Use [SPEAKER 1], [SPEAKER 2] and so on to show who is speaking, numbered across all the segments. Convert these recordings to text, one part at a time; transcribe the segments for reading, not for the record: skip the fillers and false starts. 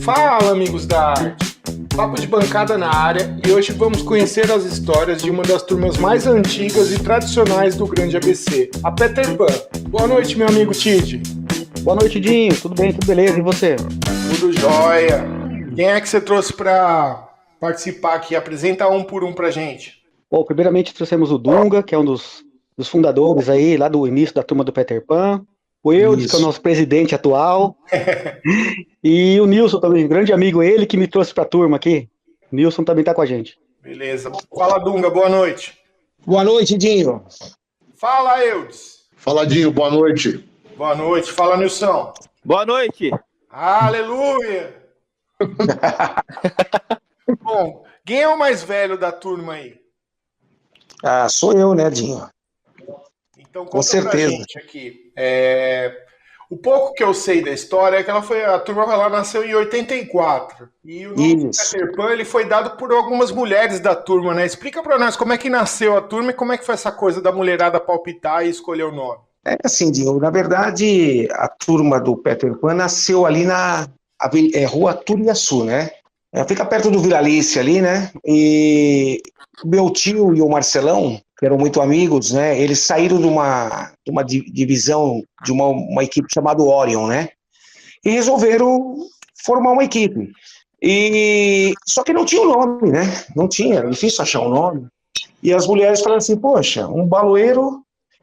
[SPEAKER 1] Fala, amigos da arte! Papo de bancada na área e hoje vamos conhecer as histórias de uma das turmas mais antigas e tradicionais do Grande ABC, a Peter Pan. Boa noite, meu amigo Tid.
[SPEAKER 2] Boa noite, Dinho. Tudo bem? Tudo beleza? E você?
[SPEAKER 1] Tudo jóia. Quem é que você trouxe para participar aqui? Apresenta um por um pra gente.
[SPEAKER 2] Bom, primeiramente trouxemos o Dunga, que é um dos fundadores aí, lá do início da turma do Peter Pan. O Eudes, que é o nosso presidente atual. E o Nilson também, grande amigo, ele que me trouxe pra turma aqui. O Nilson também tá com a gente.
[SPEAKER 1] Beleza. Fala, Dunga. Boa noite.
[SPEAKER 3] Boa noite, Dinho.
[SPEAKER 1] Fala, Eudes.
[SPEAKER 4] Fala, Dinho. Boa noite.
[SPEAKER 1] Boa noite. Fala, Nilson.
[SPEAKER 5] Boa noite.
[SPEAKER 1] Aleluia! Bom, quem é o mais velho da turma aí?
[SPEAKER 3] Ah, sou eu, né, Dinho?
[SPEAKER 1] Então,
[SPEAKER 3] com certeza.
[SPEAKER 1] Pra gente aqui. O pouco que eu sei da história é que a turma lá nasceu em 84. E o nome do Peter Pan ele foi dado por algumas mulheres da turma, né? Explica pra nós como é que nasceu a turma e como é que foi essa coisa da mulherada palpitar e escolher o nome.
[SPEAKER 3] É assim, Dinho, na verdade, a turma do Peter Pan nasceu ali na Rua Turiaçu, né? Fica perto do Viralice ali, né? E meu tio e o Marcelão, que eram muito amigos, né? Eles saíram de uma divisão de uma equipe chamada Orion, né? E resolveram formar uma equipe. Só que não tinha um nome, né? Não tinha, era difícil achar um nome. E as mulheres falaram assim, poxa, um baloeiro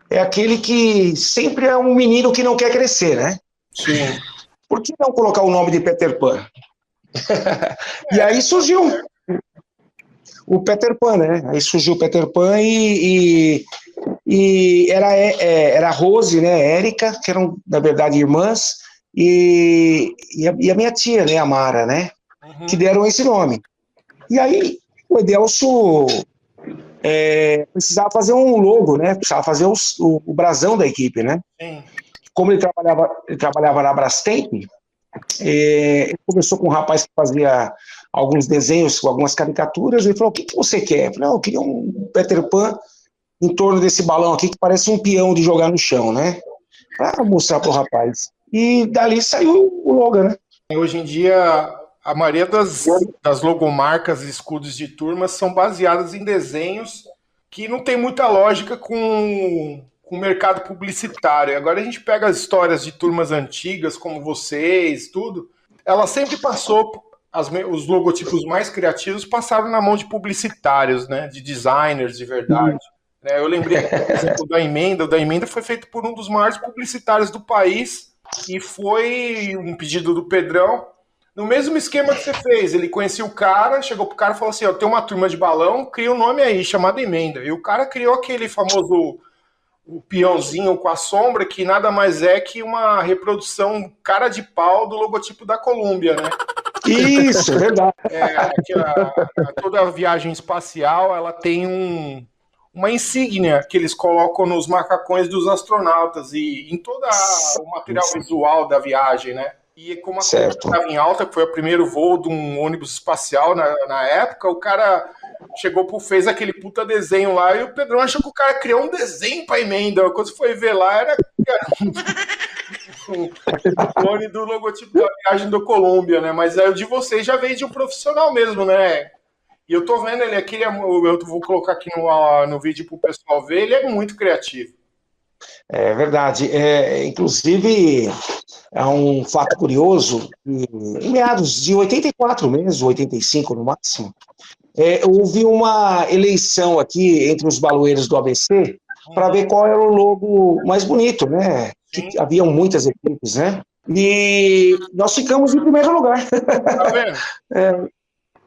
[SPEAKER 3] é aquele que sempre é um menino que não quer crescer, né?
[SPEAKER 1] Sim.
[SPEAKER 3] Por que não colocar o nome de Peter Pan? E aí surgiu o Peter Pan, né? Aí surgiu o Peter Pan e era a Rose, né? Érica, que eram, na verdade, irmãs, e a minha tia, né? A Mara, né? Que deram esse nome. E aí o Edelso precisava fazer um logo, né? Precisava fazer o brasão da equipe, né?
[SPEAKER 1] Sim.
[SPEAKER 3] Como ele trabalhava na Brastemp, ele começou com um rapaz que fazia alguns desenhos, algumas caricaturas, e ele falou, o que você quer? Eu falei, eu queria um Peter Pan em torno desse balão aqui, que parece um peão de jogar no chão, né? Para mostrar pro rapaz. E dali saiu o logo, né?
[SPEAKER 1] Hoje em dia, a maioria das logomarcas e escudos de turmas são baseadas em desenhos que não tem muita lógica com o mercado publicitário. Agora a gente pega as histórias de turmas antigas, como vocês, tudo, ela sempre passou, os logotipos mais criativos passaram na mão de publicitários, né, de designers de verdade. Eu lembrei, por exemplo, o da Emenda foi feito por um dos maiores publicitários do país e foi um pedido do Pedrão, no mesmo esquema que você fez. Ele conhecia o cara, chegou pro cara e falou assim, ó, tem uma turma de balão, cria um nome aí, chamado Emenda. E o cara criou aquele famoso o peãozinho com a sombra, que nada mais é que uma reprodução cara de pau do logotipo da Columbia, né?
[SPEAKER 3] Isso, é verdade.
[SPEAKER 1] Toda a viagem espacial, ela tem uma insígnia que eles colocam nos macacões dos astronautas e em todo o material visual da viagem, né? E como a Columbia estava em alta, que foi o primeiro voo de um ônibus espacial na época, o cara fez aquele puta desenho lá e o Pedrão achou que o cara criou um desenho pra Emenda. Quando você foi ver lá, era o clone do logotipo da viagem do Colômbia, né? Mas o de vocês já veio de um profissional mesmo, né? E eu tô vendo ele aqui, eu vou colocar aqui no vídeo pro pessoal ver, ele é muito criativo.
[SPEAKER 3] É verdade. Inclusive, é um fato curioso, em meados de 84 mesmo, 85 no máximo, houve uma eleição aqui entre os baloeiros do ABC para ver qual era o logo mais bonito, né? Que haviam muitas equipes, né? E nós ficamos em primeiro lugar.
[SPEAKER 1] Tá vendo?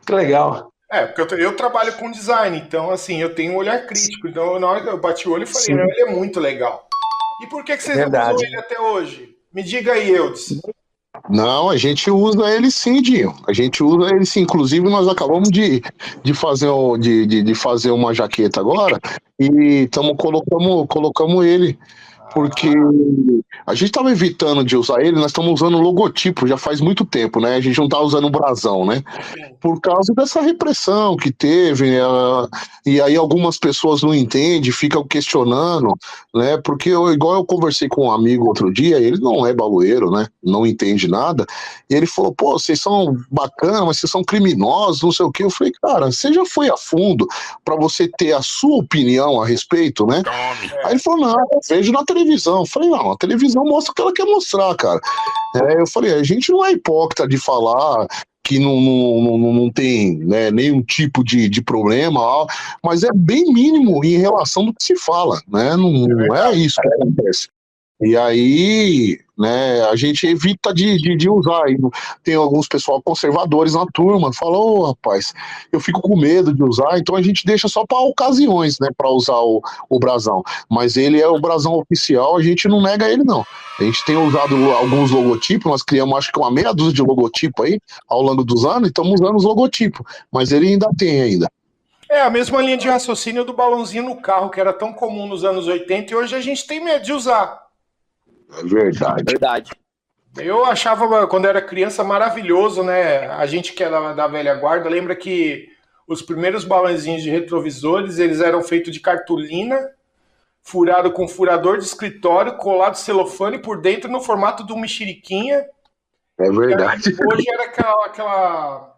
[SPEAKER 3] Que legal.
[SPEAKER 1] Porque eu trabalho com design, então, assim, eu tenho um olhar crítico. Então, na hora que eu bati o olho, eu falei, não, ele é muito legal. E por que vocês não usam ele até hoje? Me diga aí, Eudes.
[SPEAKER 4] Não, a gente usa ele sim, Dinho. A gente usa ele sim. Inclusive, nós acabamos de fazer uma jaqueta agora e colocamos ele. Porque a gente estava evitando de usar ele, nós estamos usando o logotipo já faz muito tempo, né? A gente não tá usando o brasão, né? Por causa dessa repressão que teve, e aí algumas pessoas não entendem, ficam questionando, né? Porque igual eu conversei com um amigo outro dia, ele não é baloeiro, né? Não entende nada, e ele falou, pô, vocês são bacanas, mas vocês são criminosos, não sei o quê. Eu falei, cara, você já foi a fundo para você ter a sua opinião a respeito, né? Aí ele falou, não, eu vejo na televisão. Eu falei, não, a televisão mostra o que ela quer mostrar, cara. Eu falei, a gente não é hipócrita de falar que não tem, né, nenhum tipo de problema, mas é bem mínimo em relação do que se fala, né? Não é isso que acontece. E aí, né, a gente evita de usar. E tem alguns pessoal conservadores na turma, falam, rapaz, eu fico com medo de usar, então a gente deixa só para ocasiões, né, para usar o brasão. Mas ele é o brasão oficial, a gente não nega ele, não. A gente tem usado alguns logotipos, nós criamos acho que uma meia dúzia de logotipo aí, ao longo dos anos, e estamos usando os logotipos, mas ele ainda tem ainda.
[SPEAKER 1] É a mesma linha de raciocínio do balãozinho no carro, que era tão comum nos anos 80, e hoje a gente tem medo de usar.
[SPEAKER 4] É verdade.
[SPEAKER 1] Eu achava, quando era criança, maravilhoso, né? A gente que era da velha guarda, lembra que os primeiros balãozinhos de retrovisores, eles eram feitos de cartolina, furado com furador de escritório, colado celofane por dentro no formato de uma mexeriquinha.
[SPEAKER 4] É verdade.
[SPEAKER 1] Hoje era aquela...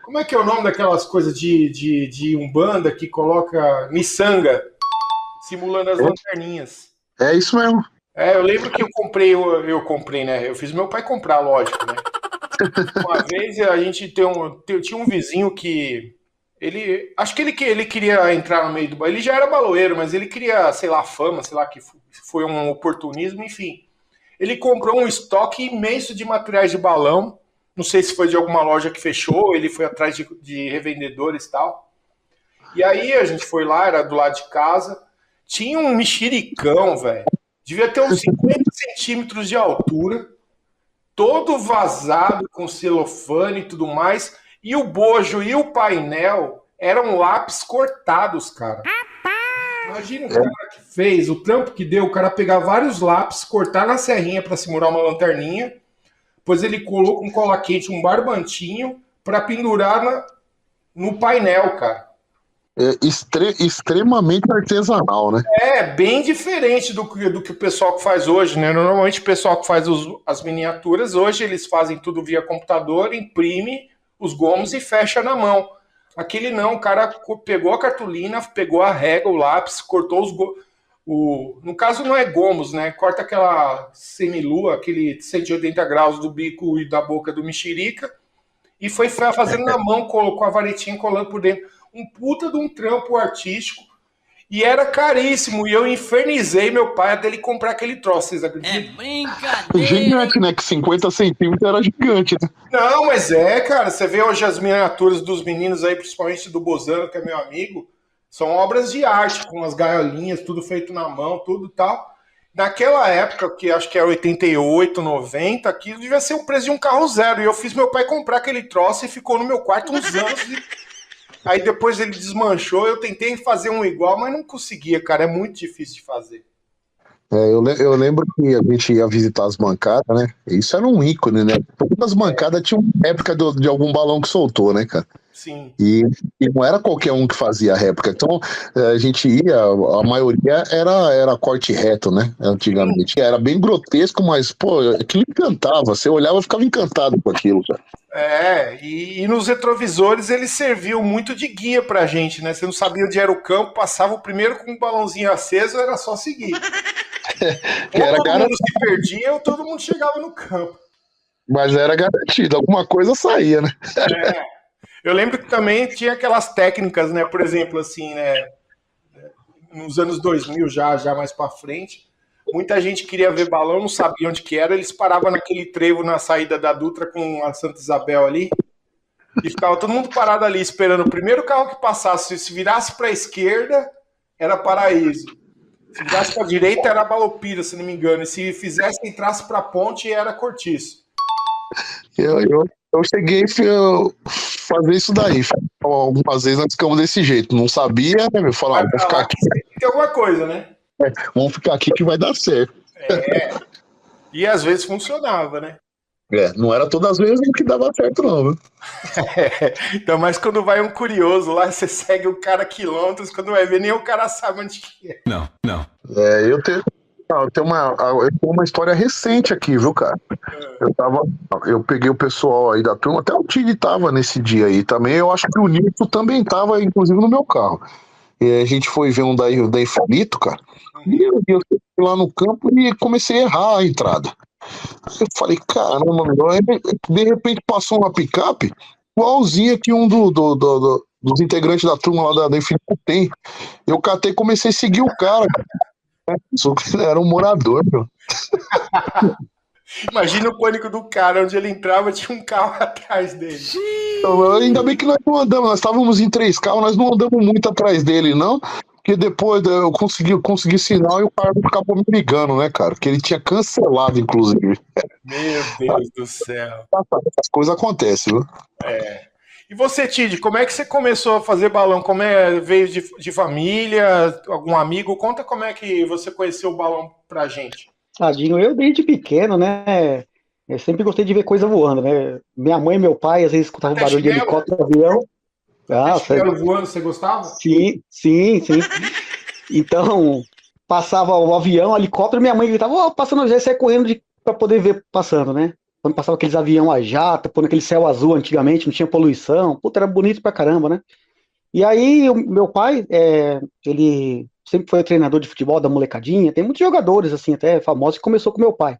[SPEAKER 1] Como é que é o nome daquelas coisas de Umbanda que coloca miçanga, simulando as lanterninhas?
[SPEAKER 4] É isso mesmo.
[SPEAKER 1] Eu lembro que eu comprei, né? Eu fiz meu pai comprar, lógico, né? Uma vez a gente tinha um vizinho que acho que ele queria entrar no meio do balão. Ele já era baloeiro, mas ele queria, sei lá, fama, sei lá, que foi um oportunismo, enfim. Ele comprou um estoque imenso de materiais de balão. Não sei se foi de alguma loja que fechou, ele foi atrás de revendedores e tal. E aí a gente foi lá, era do lado de casa. Tinha um mexericão, velho. Devia ter uns 50 centímetros de altura, todo vazado com celofane e tudo mais, e o bojo e o painel eram lápis cortados, cara. Imagina o cara que fez, o trampo que deu, o cara pegar vários lápis, cortar na serrinha para simular uma lanterninha, depois ele colou com cola quente um barbantinho para pendurar no painel, cara.
[SPEAKER 4] Extremamente artesanal, né?
[SPEAKER 1] Bem diferente do que o pessoal que faz hoje, né? Normalmente o pessoal que faz as miniaturas, hoje eles fazem tudo via computador, imprime os gomos e fecha na mão. Aquele não, o cara pegou a cartolina, pegou a régua, o lápis, cortou os gomos. No caso não é gomos, né? Corta aquela semilua, aquele 180 graus do bico e da boca do mexerica, e foi fazendo na mão, colocou a varetinha colando por dentro. Um puta de um trampo artístico, e era caríssimo, e eu infernizei meu pai até ele comprar aquele troço, vocês acreditam?
[SPEAKER 5] É brincadeira!
[SPEAKER 4] Gigante, né? Que 50 centímetros era gigante, né?
[SPEAKER 1] Não, mas cara, você vê hoje as miniaturas dos meninos aí, principalmente do Bozano, que é meu amigo, são obras de arte, com as gaiolinhas, tudo feito na mão, tudo tal. Naquela época, que acho que era 88, 90, aquilo devia ser o preço de um carro zero, e eu fiz meu pai comprar aquele troço e ficou no meu quarto uns anos, Aí depois ele desmanchou, eu tentei fazer um igual, mas não conseguia, cara, é muito difícil de fazer.
[SPEAKER 4] Eu lembro que a gente ia visitar as bancadas, né? Isso era um ícone, né? Todas as bancadas tinham réplica de algum balão que soltou, né, cara?
[SPEAKER 1] Sim.
[SPEAKER 4] E não era qualquer um que fazia a réplica. Então, a gente ia, a maioria era corte reto, né? Antigamente. Era bem grotesco, mas, pô, aquilo encantava. Você olhava e ficava encantado com aquilo, cara.
[SPEAKER 1] E nos retrovisores eles serviam muito de guia pra gente, né? Você não sabia onde era o campo, passava o primeiro com um balãozinho aceso, era só seguir. Ou todo mundo se perdia ou todo mundo chegava no campo.
[SPEAKER 4] Mas era garantido, alguma coisa saía, né?
[SPEAKER 1] Eu lembro que também tinha aquelas técnicas, né? Por exemplo, assim, né? Nos anos 2000, já mais pra frente, muita gente queria ver balão, não sabia onde que era, eles paravam naquele trevo na saída da Dutra com a Santa Isabel ali, e ficava todo mundo parado ali esperando o primeiro carro que passasse. Se virasse para a esquerda, era Paraíso. Se virasse para a direita, era Balopira, se não me engano. E se fizesse, entrasse para a ponte, era Cortiço.
[SPEAKER 4] Eu cheguei a fazer isso daí. Algumas vezes nós ficamos desse jeito. Não sabia, né? Eu falava, vou ficar aqui.
[SPEAKER 1] Tem alguma coisa, né?
[SPEAKER 4] Vamos ficar aqui que vai dar certo.
[SPEAKER 1] E às vezes funcionava, né?
[SPEAKER 4] Não era todas as vezes que dava certo, não, viu?
[SPEAKER 1] Então, mas quando vai um curioso lá, você segue o cara quilômetros, quando vai ver, nem o cara sabe onde que é.
[SPEAKER 5] Não.
[SPEAKER 4] Eu tenho uma história recente aqui, viu, cara? Eu peguei o pessoal aí da turma, até o Tini tava nesse dia aí também. Eu acho que o Nilson também tava, inclusive, no meu carro. E a gente foi ver um da Infinito, cara. E eu fui lá no campo e comecei a errar a entrada. Eu falei, caramba, meu. Aí, de repente passou uma picape igualzinha que um dos integrantes da turma lá da Infinito tem. Eu catei e comecei a seguir o cara. Só que era um morador, meu.
[SPEAKER 1] Imagina o pânico do cara, onde ele entrava, tinha um carro atrás dele.
[SPEAKER 4] Então, ainda bem que nós não andamos, nós estávamos em 3 carros, nós não andamos muito atrás dele, não. Porque depois eu consegui sinal e o cara acabou me ligando, né, cara? Que ele tinha cancelado, inclusive.
[SPEAKER 1] Meu Deus do céu.
[SPEAKER 4] As coisas acontecem, viu?
[SPEAKER 1] E você, Tid, como é que você começou a fazer balão? Veio de família, algum amigo? Conta como é que você conheceu o balão pra gente.
[SPEAKER 2] Tadinho, eu desde pequeno, né? Eu sempre gostei de ver coisa voando, né? Minha mãe e meu pai, às vezes, escutavam barulho de helicóptero, avião.
[SPEAKER 1] Voando, você gostava?
[SPEAKER 2] Sim. Então, passava o avião, o helicóptero, minha mãe gritava, passando, já saia correndo pra poder ver passando, né? Quando passava aqueles avião a jato, pôr naquele céu azul antigamente, não tinha poluição, puta, era bonito pra caramba, né? E aí, o meu pai, ele sempre foi treinador de futebol da molecadinha, tem muitos jogadores, assim, até famosos, que começou com meu pai,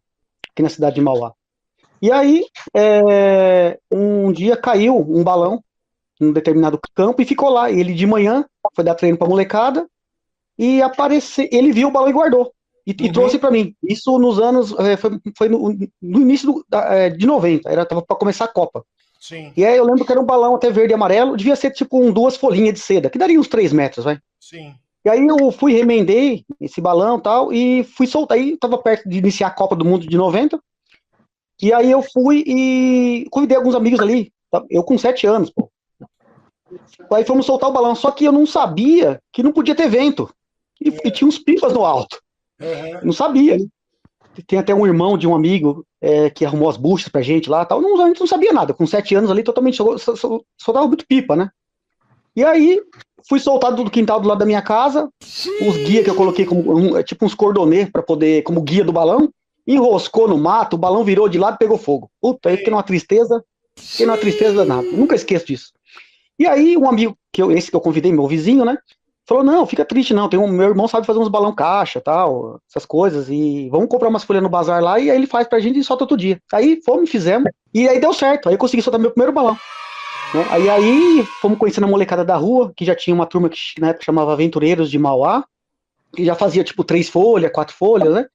[SPEAKER 2] aqui na cidade de Mauá. E aí, um dia caiu um balão num determinado campo e ficou lá. Ele de manhã foi dar treino pra molecada e ele viu o balão e guardou. E trouxe pra mim. Isso nos anos, foi no início de 90, tava pra começar a Copa.
[SPEAKER 1] Sim.
[SPEAKER 2] E aí eu lembro que era um balão até verde e amarelo, devia ser tipo 2 folhinhas de seda, que daria uns 3 metros, vai.
[SPEAKER 1] Sim.
[SPEAKER 2] E aí eu fui, remendei esse balão e tal, e fui soltar. Aí tava perto de iniciar a Copa do Mundo de 90, e aí eu fui e convidei alguns amigos ali, eu com 7 anos, pô. Aí fomos soltar o balão, só que eu não sabia que não podia ter vento, e tinha uns pipas no alto. Não sabia, né? Tem até um irmão de um amigo que arrumou as buchas pra gente lá, tal. A gente não sabia nada, com 7 anos ali, totalmente soltava muito pipa, né? E aí, fui soltado do quintal do lado da minha casa, os guias que eu coloquei como tipo uns cordonês para poder, como guia do balão, enroscou no mato, o balão virou de lado e pegou fogo. Puta, aí fiquei numa tristeza danada. Nunca esqueço disso. E aí, um amigo, esse que eu convidei, meu vizinho, né? Falou, não, fica triste não, meu irmão sabe fazer uns balão caixa, tal, essas coisas, e vamos comprar umas folhas no bazar lá, e aí ele faz pra gente e solta todo dia. Aí fomos, fizemos, e aí deu certo, aí eu consegui soltar meu primeiro balão. Né? Aí fomos conhecendo a molecada da rua, que já tinha uma turma que na época chamava Aventureiros de Mauá, que já fazia tipo 3 folhas, 4 folhas, né?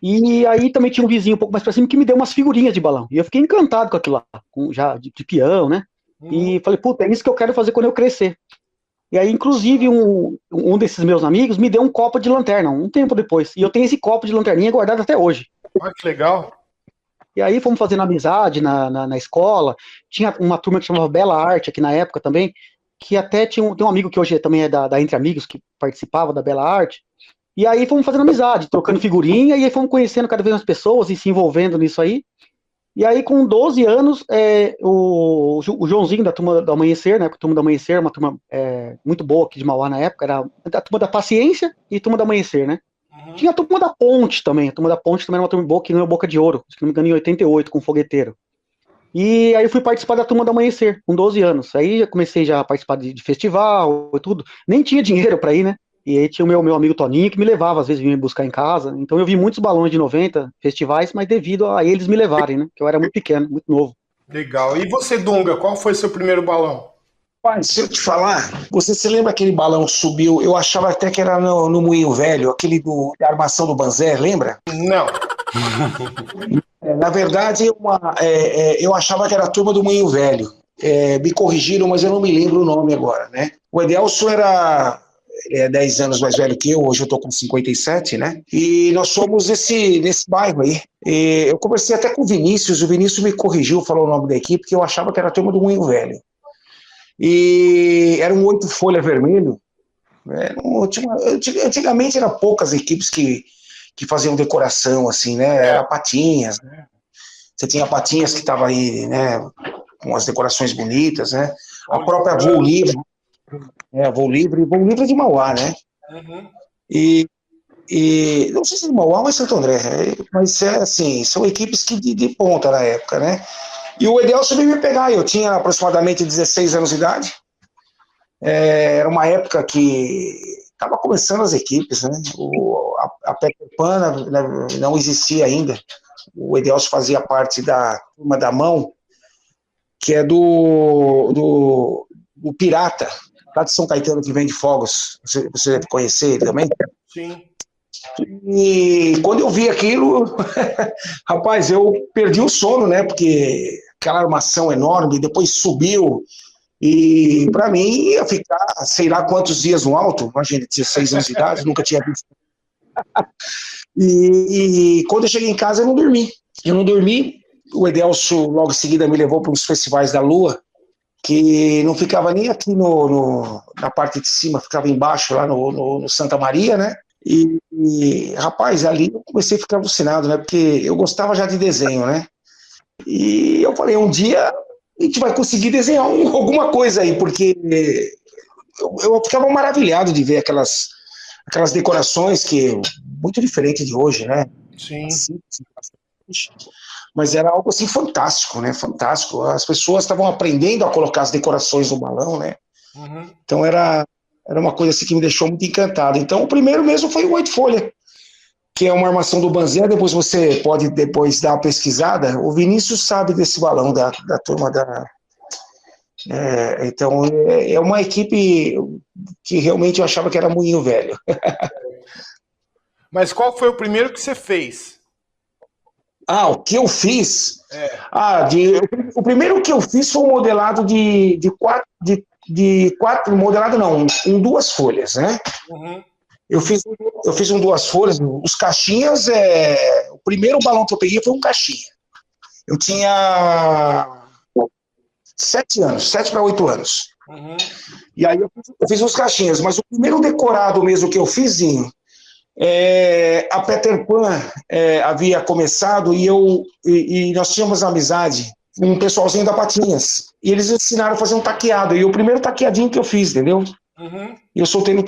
[SPEAKER 2] E aí também tinha um vizinho um pouco mais pra cima que me deu umas figurinhas de balão, e eu fiquei encantado com aquilo lá, já de peão, né? E falei, puta, é isso que eu quero fazer quando eu crescer. E aí, inclusive, um desses meus amigos me deu um copo de lanterna, um tempo depois. E eu tenho esse copo de lanterninha guardado até hoje.
[SPEAKER 1] Olha que legal.
[SPEAKER 2] E aí fomos fazendo amizade na escola. Tinha uma turma que chamava Bela Arte aqui na época também, que até tem um amigo que hoje também é da Entre Amigos, que participava da Bela Arte. E aí fomos fazendo amizade, trocando figurinha, e aí fomos conhecendo cada vez mais pessoas e se envolvendo nisso aí. E aí, com 12 anos, o Joãozinho, da Turma do Amanhecer, né? A Turma do Amanhecer, uma turma muito boa aqui de Mauá na época, era a Turma da Paciência e a Turma do Amanhecer, né? Tinha a Turma da Ponte também. A Turma da Ponte também era uma turma boa, que ganhou Boca de Ouro, se não me engano, em 88, com o Fogueteiro. E aí eu fui participar da Turma do Amanhecer, com 12 anos. Aí já comecei a participar de festival e tudo. Nem tinha dinheiro pra ir, né? E aí tinha o meu amigo Toninho, que me levava, às vezes vinha me buscar em casa. Então eu vi muitos balões de 90, festivais, mas devido a eles me levarem, né? Que eu era muito pequeno, muito novo.
[SPEAKER 1] Legal. E você, Dunga, qual foi seu primeiro balão?
[SPEAKER 3] Pai, se eu te falar, você se lembra aquele balão que subiu? Eu achava até que era no Moinho Velho, aquele da armação do Banzé, lembra?
[SPEAKER 1] Não.
[SPEAKER 3] Na verdade, eu achava que era a turma do Moinho Velho. Me corrigiram, mas eu não me lembro o nome agora, né? O Edelso era 10 anos mais velho que eu, hoje eu tô com 57, né? E nós fomos nesse bairro aí. E eu conversei até com o Vinícius me corrigiu, falou o nome da equipe, que eu achava que era a turma do Moinho Velho. E era um 8 folha vermelho, Antigamente eram poucas equipes que faziam decoração, assim, né? Era Patinhas, né? Você tinha Patinhas que estava aí, né? Com as decorações bonitas, né? A própria Voo Livre, Voo Livre de Mauá, né?
[SPEAKER 1] Uhum.
[SPEAKER 3] E não sei se de Mauá ou Santo André, mas assim, são equipes que de ponta na época, né? E o Edelso veio me pegar, eu tinha aproximadamente 16 anos de idade, era uma época que estava começando as equipes, né? A Peter Pan não existia ainda, o Edelso fazia parte da turma da mão, que é do Pirata, lá de São Caetano, que vem de Fogos, você deve conhecer ele também?
[SPEAKER 1] Sim.
[SPEAKER 3] E quando eu vi aquilo, rapaz, eu perdi o sono, né? Porque aquela armação enorme, depois subiu, e para mim ia ficar sei lá quantos dias no alto, imagina, 16 anos de idade, nunca tinha visto. E quando eu cheguei em casa, eu não dormi. O Edelso logo em seguida me levou para uns festivais da Lua, que não ficava nem aqui na parte de cima, ficava embaixo, lá no Santa Maria, né? E, rapaz, ali eu comecei a ficar alucinado, né? Porque eu gostava já de desenho, né? E eu falei, um dia a gente vai conseguir desenhar alguma coisa aí, porque eu ficava maravilhado de ver aquelas decorações que muito diferente de hoje, né?
[SPEAKER 1] Sim.
[SPEAKER 3] Assim, mas era algo assim fantástico, né? Fantástico. As pessoas estavam aprendendo a colocar as decorações no balão, né?
[SPEAKER 1] Uhum.
[SPEAKER 3] Então era uma coisa assim que me deixou muito encantado. Então o primeiro mesmo foi o 8 folha, que é uma armação do Banzé. Depois você pode dar uma pesquisada. O Vinícius sabe desse balão da turma da... então é uma equipe que realmente eu achava que era moinho velho.
[SPEAKER 1] Mas qual foi o primeiro que você fez?
[SPEAKER 3] O que eu fiz? O primeiro que eu fiz foi um modelado de quatro, modelado não, em 2 folhas, né?
[SPEAKER 1] Uhum.
[SPEAKER 3] Eu fiz um 2 folhas, os caixinhas, o primeiro balão que eu peguei foi um caixinha. Eu tinha 7 para 8 anos.
[SPEAKER 1] Uhum.
[SPEAKER 3] E aí eu fiz uns caixinhas, mas o primeiro decorado mesmo que eu fiz, a Peter Pan havia começado e nós tínhamos amizade com um pessoalzinho da Patinhas. E eles ensinaram a fazer um taqueado. E o primeiro taqueadinho que eu fiz, entendeu?
[SPEAKER 1] Uhum.
[SPEAKER 3] E eu soltei no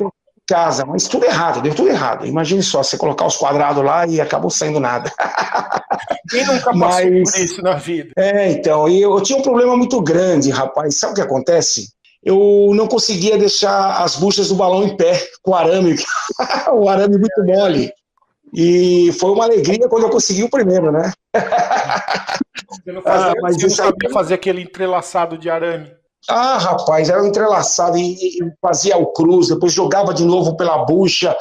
[SPEAKER 3] casa, mas tudo errado, deu tudo errado. Imagine só, você colocar os quadrados lá e acabou saindo nada.
[SPEAKER 1] Quem nunca passou por isso na vida?
[SPEAKER 3] Então, e eu tinha um problema muito grande, rapaz. Sabe o que acontece? Eu não conseguia deixar as buchas do balão em pé com o arame. O arame muito mole. E foi uma alegria quando eu consegui o primeiro, né?
[SPEAKER 1] Você não sabia fazer aquele entrelaçado de arame?
[SPEAKER 3] Rapaz, era um entrelaçado e fazia o cruz, depois jogava de novo pela bucha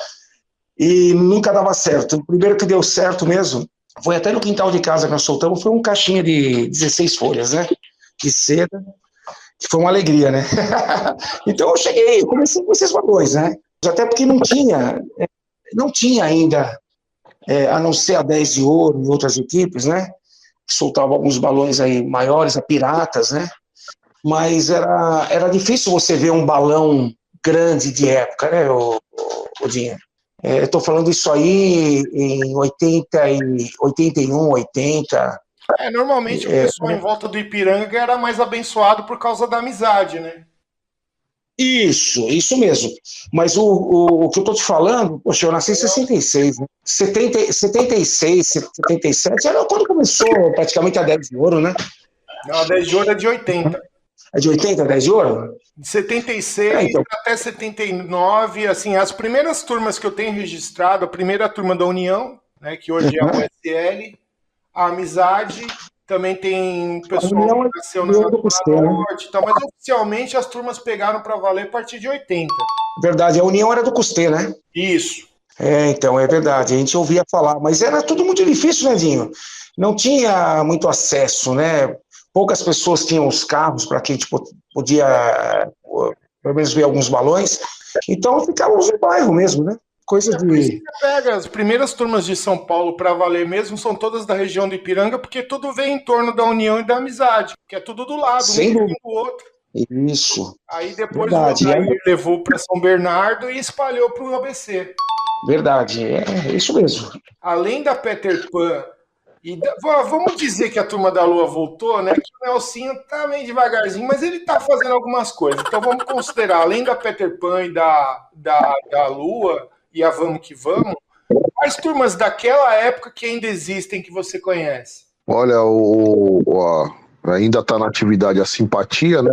[SPEAKER 3] e nunca dava certo. O primeiro que deu certo mesmo foi até no quintal de casa que nós soltamos, foi um caixinha de 16 folhas, né? De seda, que foi uma alegria, né? Então eu comecei com esses balões, né? Até porque não tinha ainda, a não ser a 10 de ouro e outras equipes, né? Que soltavam alguns balões aí maiores, a Piratas, né? Mas era difícil você ver um balão grande de época, né, Dinho? Estou falando isso aí em 81, 80.
[SPEAKER 1] Normalmente o pessoal em volta do Ipiranga era mais abençoado por causa da amizade, né?
[SPEAKER 3] Isso mesmo. Mas o que eu estou te falando, poxa, eu nasci em 66, né? 76, 77, era quando começou praticamente a 10 de ouro, né?
[SPEAKER 1] Não, a 10 de ouro é de 80.
[SPEAKER 3] É de 80, 10 de ouro?
[SPEAKER 1] De 76 até 79, assim, as primeiras turmas que eu tenho registrado, a primeira turma da União, né, que hoje é a USL, a Amizade, também tem pessoal que nasceu na Norte, mas oficialmente as turmas pegaram para valer a partir de 80.
[SPEAKER 3] Verdade, a União era do Custê, né?
[SPEAKER 1] Isso.
[SPEAKER 3] Então, é verdade, a gente ouvia falar, mas era tudo muito difícil, né, Dinho? Não tinha muito acesso, né? Poucas pessoas tinham os carros para que a gente podia, pelo menos, ver alguns balões. Então, ficávamos no bairro mesmo, né? Coisa de...
[SPEAKER 1] Você pega as primeiras turmas de São Paulo para valer mesmo, são todas da região do Ipiranga, porque tudo vem em torno da União e da Amizade, que é tudo do lado, um do outro.
[SPEAKER 3] Isso.
[SPEAKER 1] Aí depois
[SPEAKER 3] Verdade.
[SPEAKER 1] o Odair levou para São Bernardo e espalhou para o ABC.
[SPEAKER 3] Verdade, é isso mesmo.
[SPEAKER 1] Além da Peter Pan vamos dizer que a Turma da Lua voltou, né? Que o Nelsinho tá meio devagarzinho, mas ele tá fazendo algumas coisas. Então vamos considerar, além da Peter Pan e da Lua e a Vamos Que Vamos, quais turmas daquela época que ainda existem que você conhece?
[SPEAKER 4] Olha, ainda está na atividade a Simpatia, né?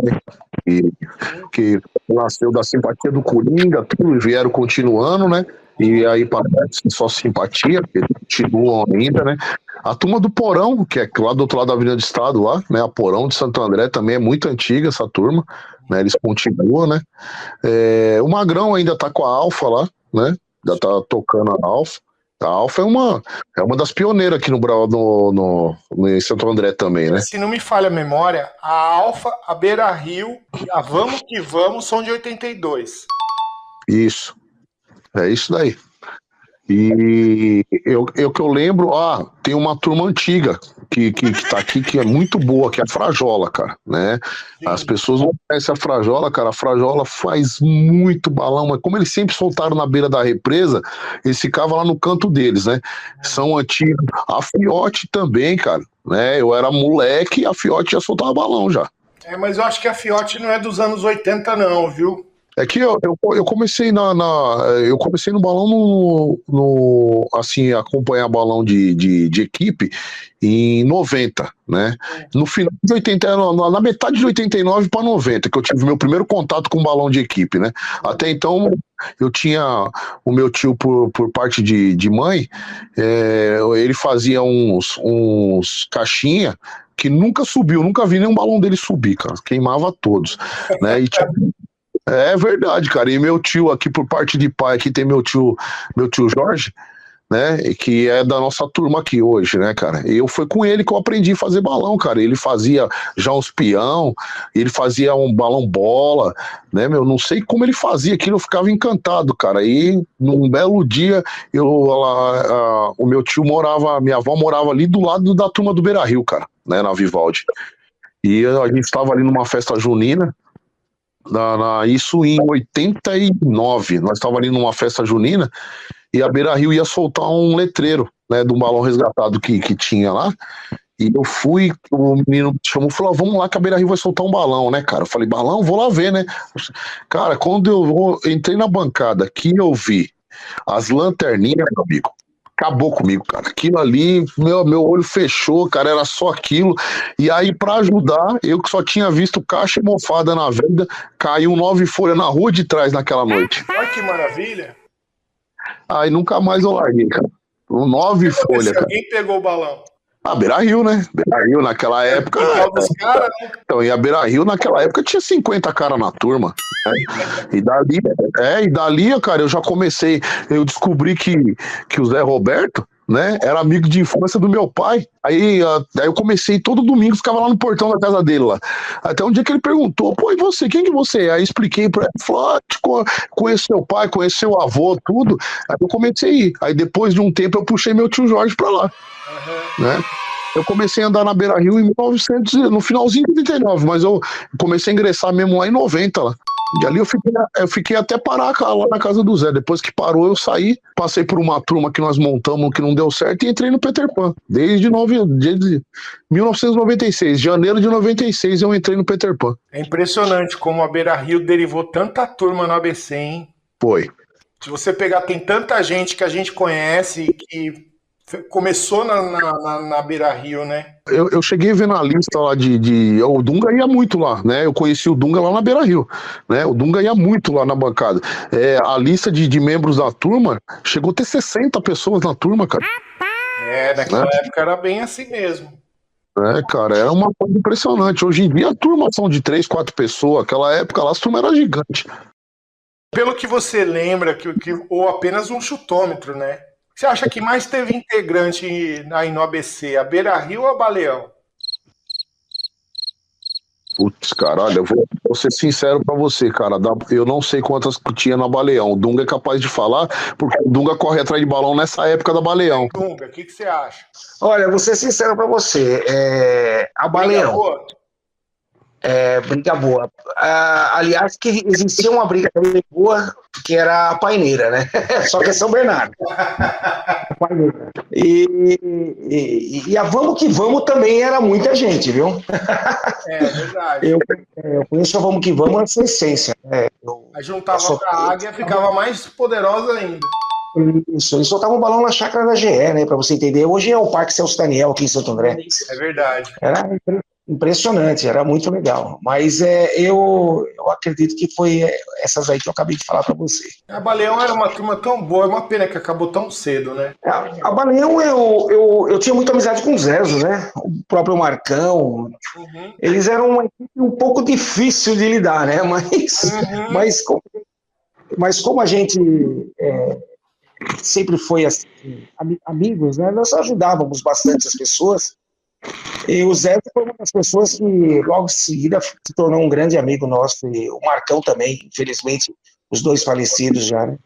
[SPEAKER 4] Que nasceu da simpatia do Coringa, tudo, e vieram continuando, né? E aí parece só Simpatia, porque continuam ainda, né? A Turma do Porão, que é lá do outro lado da Avenida do Estado, lá, né? A Porão de Santo André também é muito antiga, essa turma, né? Eles continuam, né? O Magrão ainda tá com a Alfa lá, né? Ainda tá tocando a Alfa. A Alfa é uma das pioneiras aqui em Santo André também, né?
[SPEAKER 1] Se não me falha a memória, a Alfa, a Beira Rio e a Vamos Que Vamos são de 82.
[SPEAKER 4] Isso. É isso daí. E que eu lembro, tem uma turma antiga que tá aqui, que é muito boa, que é a Frajola, cara, né? Sim. As pessoas não conhecem a Frajola, cara. A Frajola faz muito balão, mas como eles sempre soltaram na beira da represa, eles ficavam lá no canto deles, né? São antigos. A Fiote também, cara, né? Eu era moleque e a Fiote já soltava balão já.
[SPEAKER 1] Mas eu acho que a Fiote não é dos anos 80 não, viu?
[SPEAKER 4] É que eu comecei eu comecei no balão assim, acompanhar balão de equipe em 90, né? No final de 80, na metade de 89 para 90, que eu tive meu primeiro contato com balão de equipe, né? Até então eu tinha o meu tio por parte de mãe, ele fazia uns caixinha que nunca subiu, nunca vi nenhum balão dele subir, cara, queimava todos, né? E é verdade, cara. E meu tio aqui, por parte de pai, aqui tem meu tio Jorge, né? Que é da nossa turma aqui hoje, né, cara? E foi com ele que eu aprendi a fazer balão, cara. Ele fazia já uns peão, ele fazia um balão bola, né, meu? Não sei como ele fazia aquilo, eu ficava encantado, cara. E num belo dia, o meu tio minha avó morava ali do lado da turma do Beira Rio, cara, né, na Vivaldi. E a gente estava ali numa festa junina. Isso em 89, nós estávamos ali numa festa junina e a Beira Rio ia soltar um letreiro, né, de um balão resgatado que tinha lá. E eu fui, o menino me chamou e falou: vamos lá que a Beira Rio vai soltar um balão, né, cara? Eu falei: balão? Vou lá ver, né? Cara, quando eu entrei na bancada que eu vi as lanterninhas, meu amigo, acabou comigo, cara. Aquilo ali, meu olho fechou, cara, era só aquilo. E aí, pra ajudar, eu que só tinha visto caixa e mofada na venda, caiu 9 folhas na rua de trás naquela noite.
[SPEAKER 1] Olha que maravilha.
[SPEAKER 4] Aí nunca mais eu larguei, cara. 9 folhas, cara.
[SPEAKER 1] Alguém pegou o balão?
[SPEAKER 4] A Beira Rio, né? Beira Rio naquela época.
[SPEAKER 1] Dos cara, né?
[SPEAKER 4] Então, e a Beira Rio naquela época tinha 50 caras na turma. Né? E dali, cara, eu já comecei. Eu descobri que o Zé Roberto, né, era amigo de infância do meu pai. Aí eu comecei todo domingo, ficava lá no portão da casa dele lá. Até um dia que ele perguntou: pô, e você? Quem que você é? Aí expliquei pra ele, falou: conheço seu pai, conheço seu avô, tudo. Aí eu comecei a ir. Aí depois de um tempo eu puxei meu tio Jorge pra lá. Né? Eu comecei a andar na Beira Rio em 1900, no finalzinho de 89, mas eu comecei a ingressar mesmo lá em 90 lá. E ali eu fiquei até parar lá na casa do Zé. Depois que parou, eu saí, passei por uma turma que nós montamos que não deu certo e entrei no Peter Pan. Desde 1996, janeiro de 96, eu entrei no Peter Pan.
[SPEAKER 1] É impressionante como a Beira Rio derivou tanta turma no ABC, hein?
[SPEAKER 4] Foi.
[SPEAKER 1] Se você pegar, tem tanta gente que a gente conhece que começou na Beira Rio, né?
[SPEAKER 4] Eu cheguei a ver na lista lá o Dunga ia muito lá, né? Eu conheci o Dunga lá na Beira Rio, né? O Dunga ia muito lá na bancada. A lista de membros da turma chegou a ter 60 pessoas na turma, cara.
[SPEAKER 1] Naquela época era bem assim mesmo.
[SPEAKER 4] Cara, era uma coisa impressionante. Hoje em dia a turma são de 3, 4 pessoas. Aquela época lá as turmas eram gigantes.
[SPEAKER 1] Pelo que você lembra, ou apenas um chutômetro, né? Você acha que mais teve integrante aí no ABC, a Beira Rio ou a Baleão?
[SPEAKER 4] Putz, cara, olha, eu vou ser sincero pra você, cara. Eu não sei quantas tinha na Baleão. O Dunga é capaz de falar, porque o Dunga corre atrás de balão nessa época da Baleão.
[SPEAKER 1] Dunga, o que você acha?
[SPEAKER 3] Olha, vou ser sincero pra você. A Baleão. Briga boa. Aliás, que existia uma briga também boa, que era a paineira, né? Só que é São Bernardo. A paineira. E a Vamos Que Vamos também era muita gente, viu?
[SPEAKER 1] É verdade.
[SPEAKER 3] Eu conheço a Vamos Que Vamos na sua essência.
[SPEAKER 1] Aí juntava com a águia, ficava mais poderosa ainda.
[SPEAKER 3] Isso, eles soltavam um balão na chácara da GE, né? Pra você entender. Hoje é o Parque Celso Daniel aqui em Santo André.
[SPEAKER 1] É verdade.
[SPEAKER 3] Era impressionante, era muito legal. Mas eu acredito que foi essas aí que eu acabei de falar para você.
[SPEAKER 1] A Baleão era uma turma tão boa, é uma pena que acabou tão cedo, né?
[SPEAKER 3] A Baleão, eu tinha muita amizade com o Zezo, né? O próprio Marcão.
[SPEAKER 1] Uhum.
[SPEAKER 3] Eles eram uma equipe um pouco difícil de lidar, né? Mas como a gente sempre foi assim, amigos, né? Nós ajudávamos bastante as pessoas. E o Zé foi uma das pessoas que logo em seguida se tornou um grande amigo nosso, e o Marcão também, infelizmente, os dois falecidos já, né?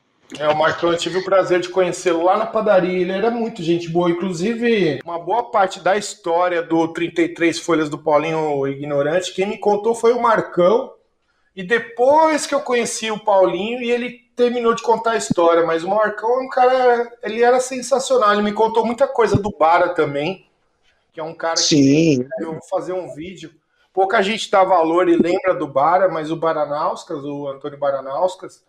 [SPEAKER 1] O Marcão, eu tive o prazer de conhecê-lo lá na padaria, ele era muito gente boa, inclusive uma boa parte da história do 33 Folhas do Paulinho Ignorante, quem me contou foi o Marcão, e depois que eu conheci o Paulinho, e ele terminou de contar a história, mas o Marcão é um cara, ele era sensacional, ele me contou muita coisa do Bara também, que é um cara que eu vou fazer um vídeo. Pouca gente dá valor e lembra do Bara, mas o Baranauskas, o Antônio Baranauskas,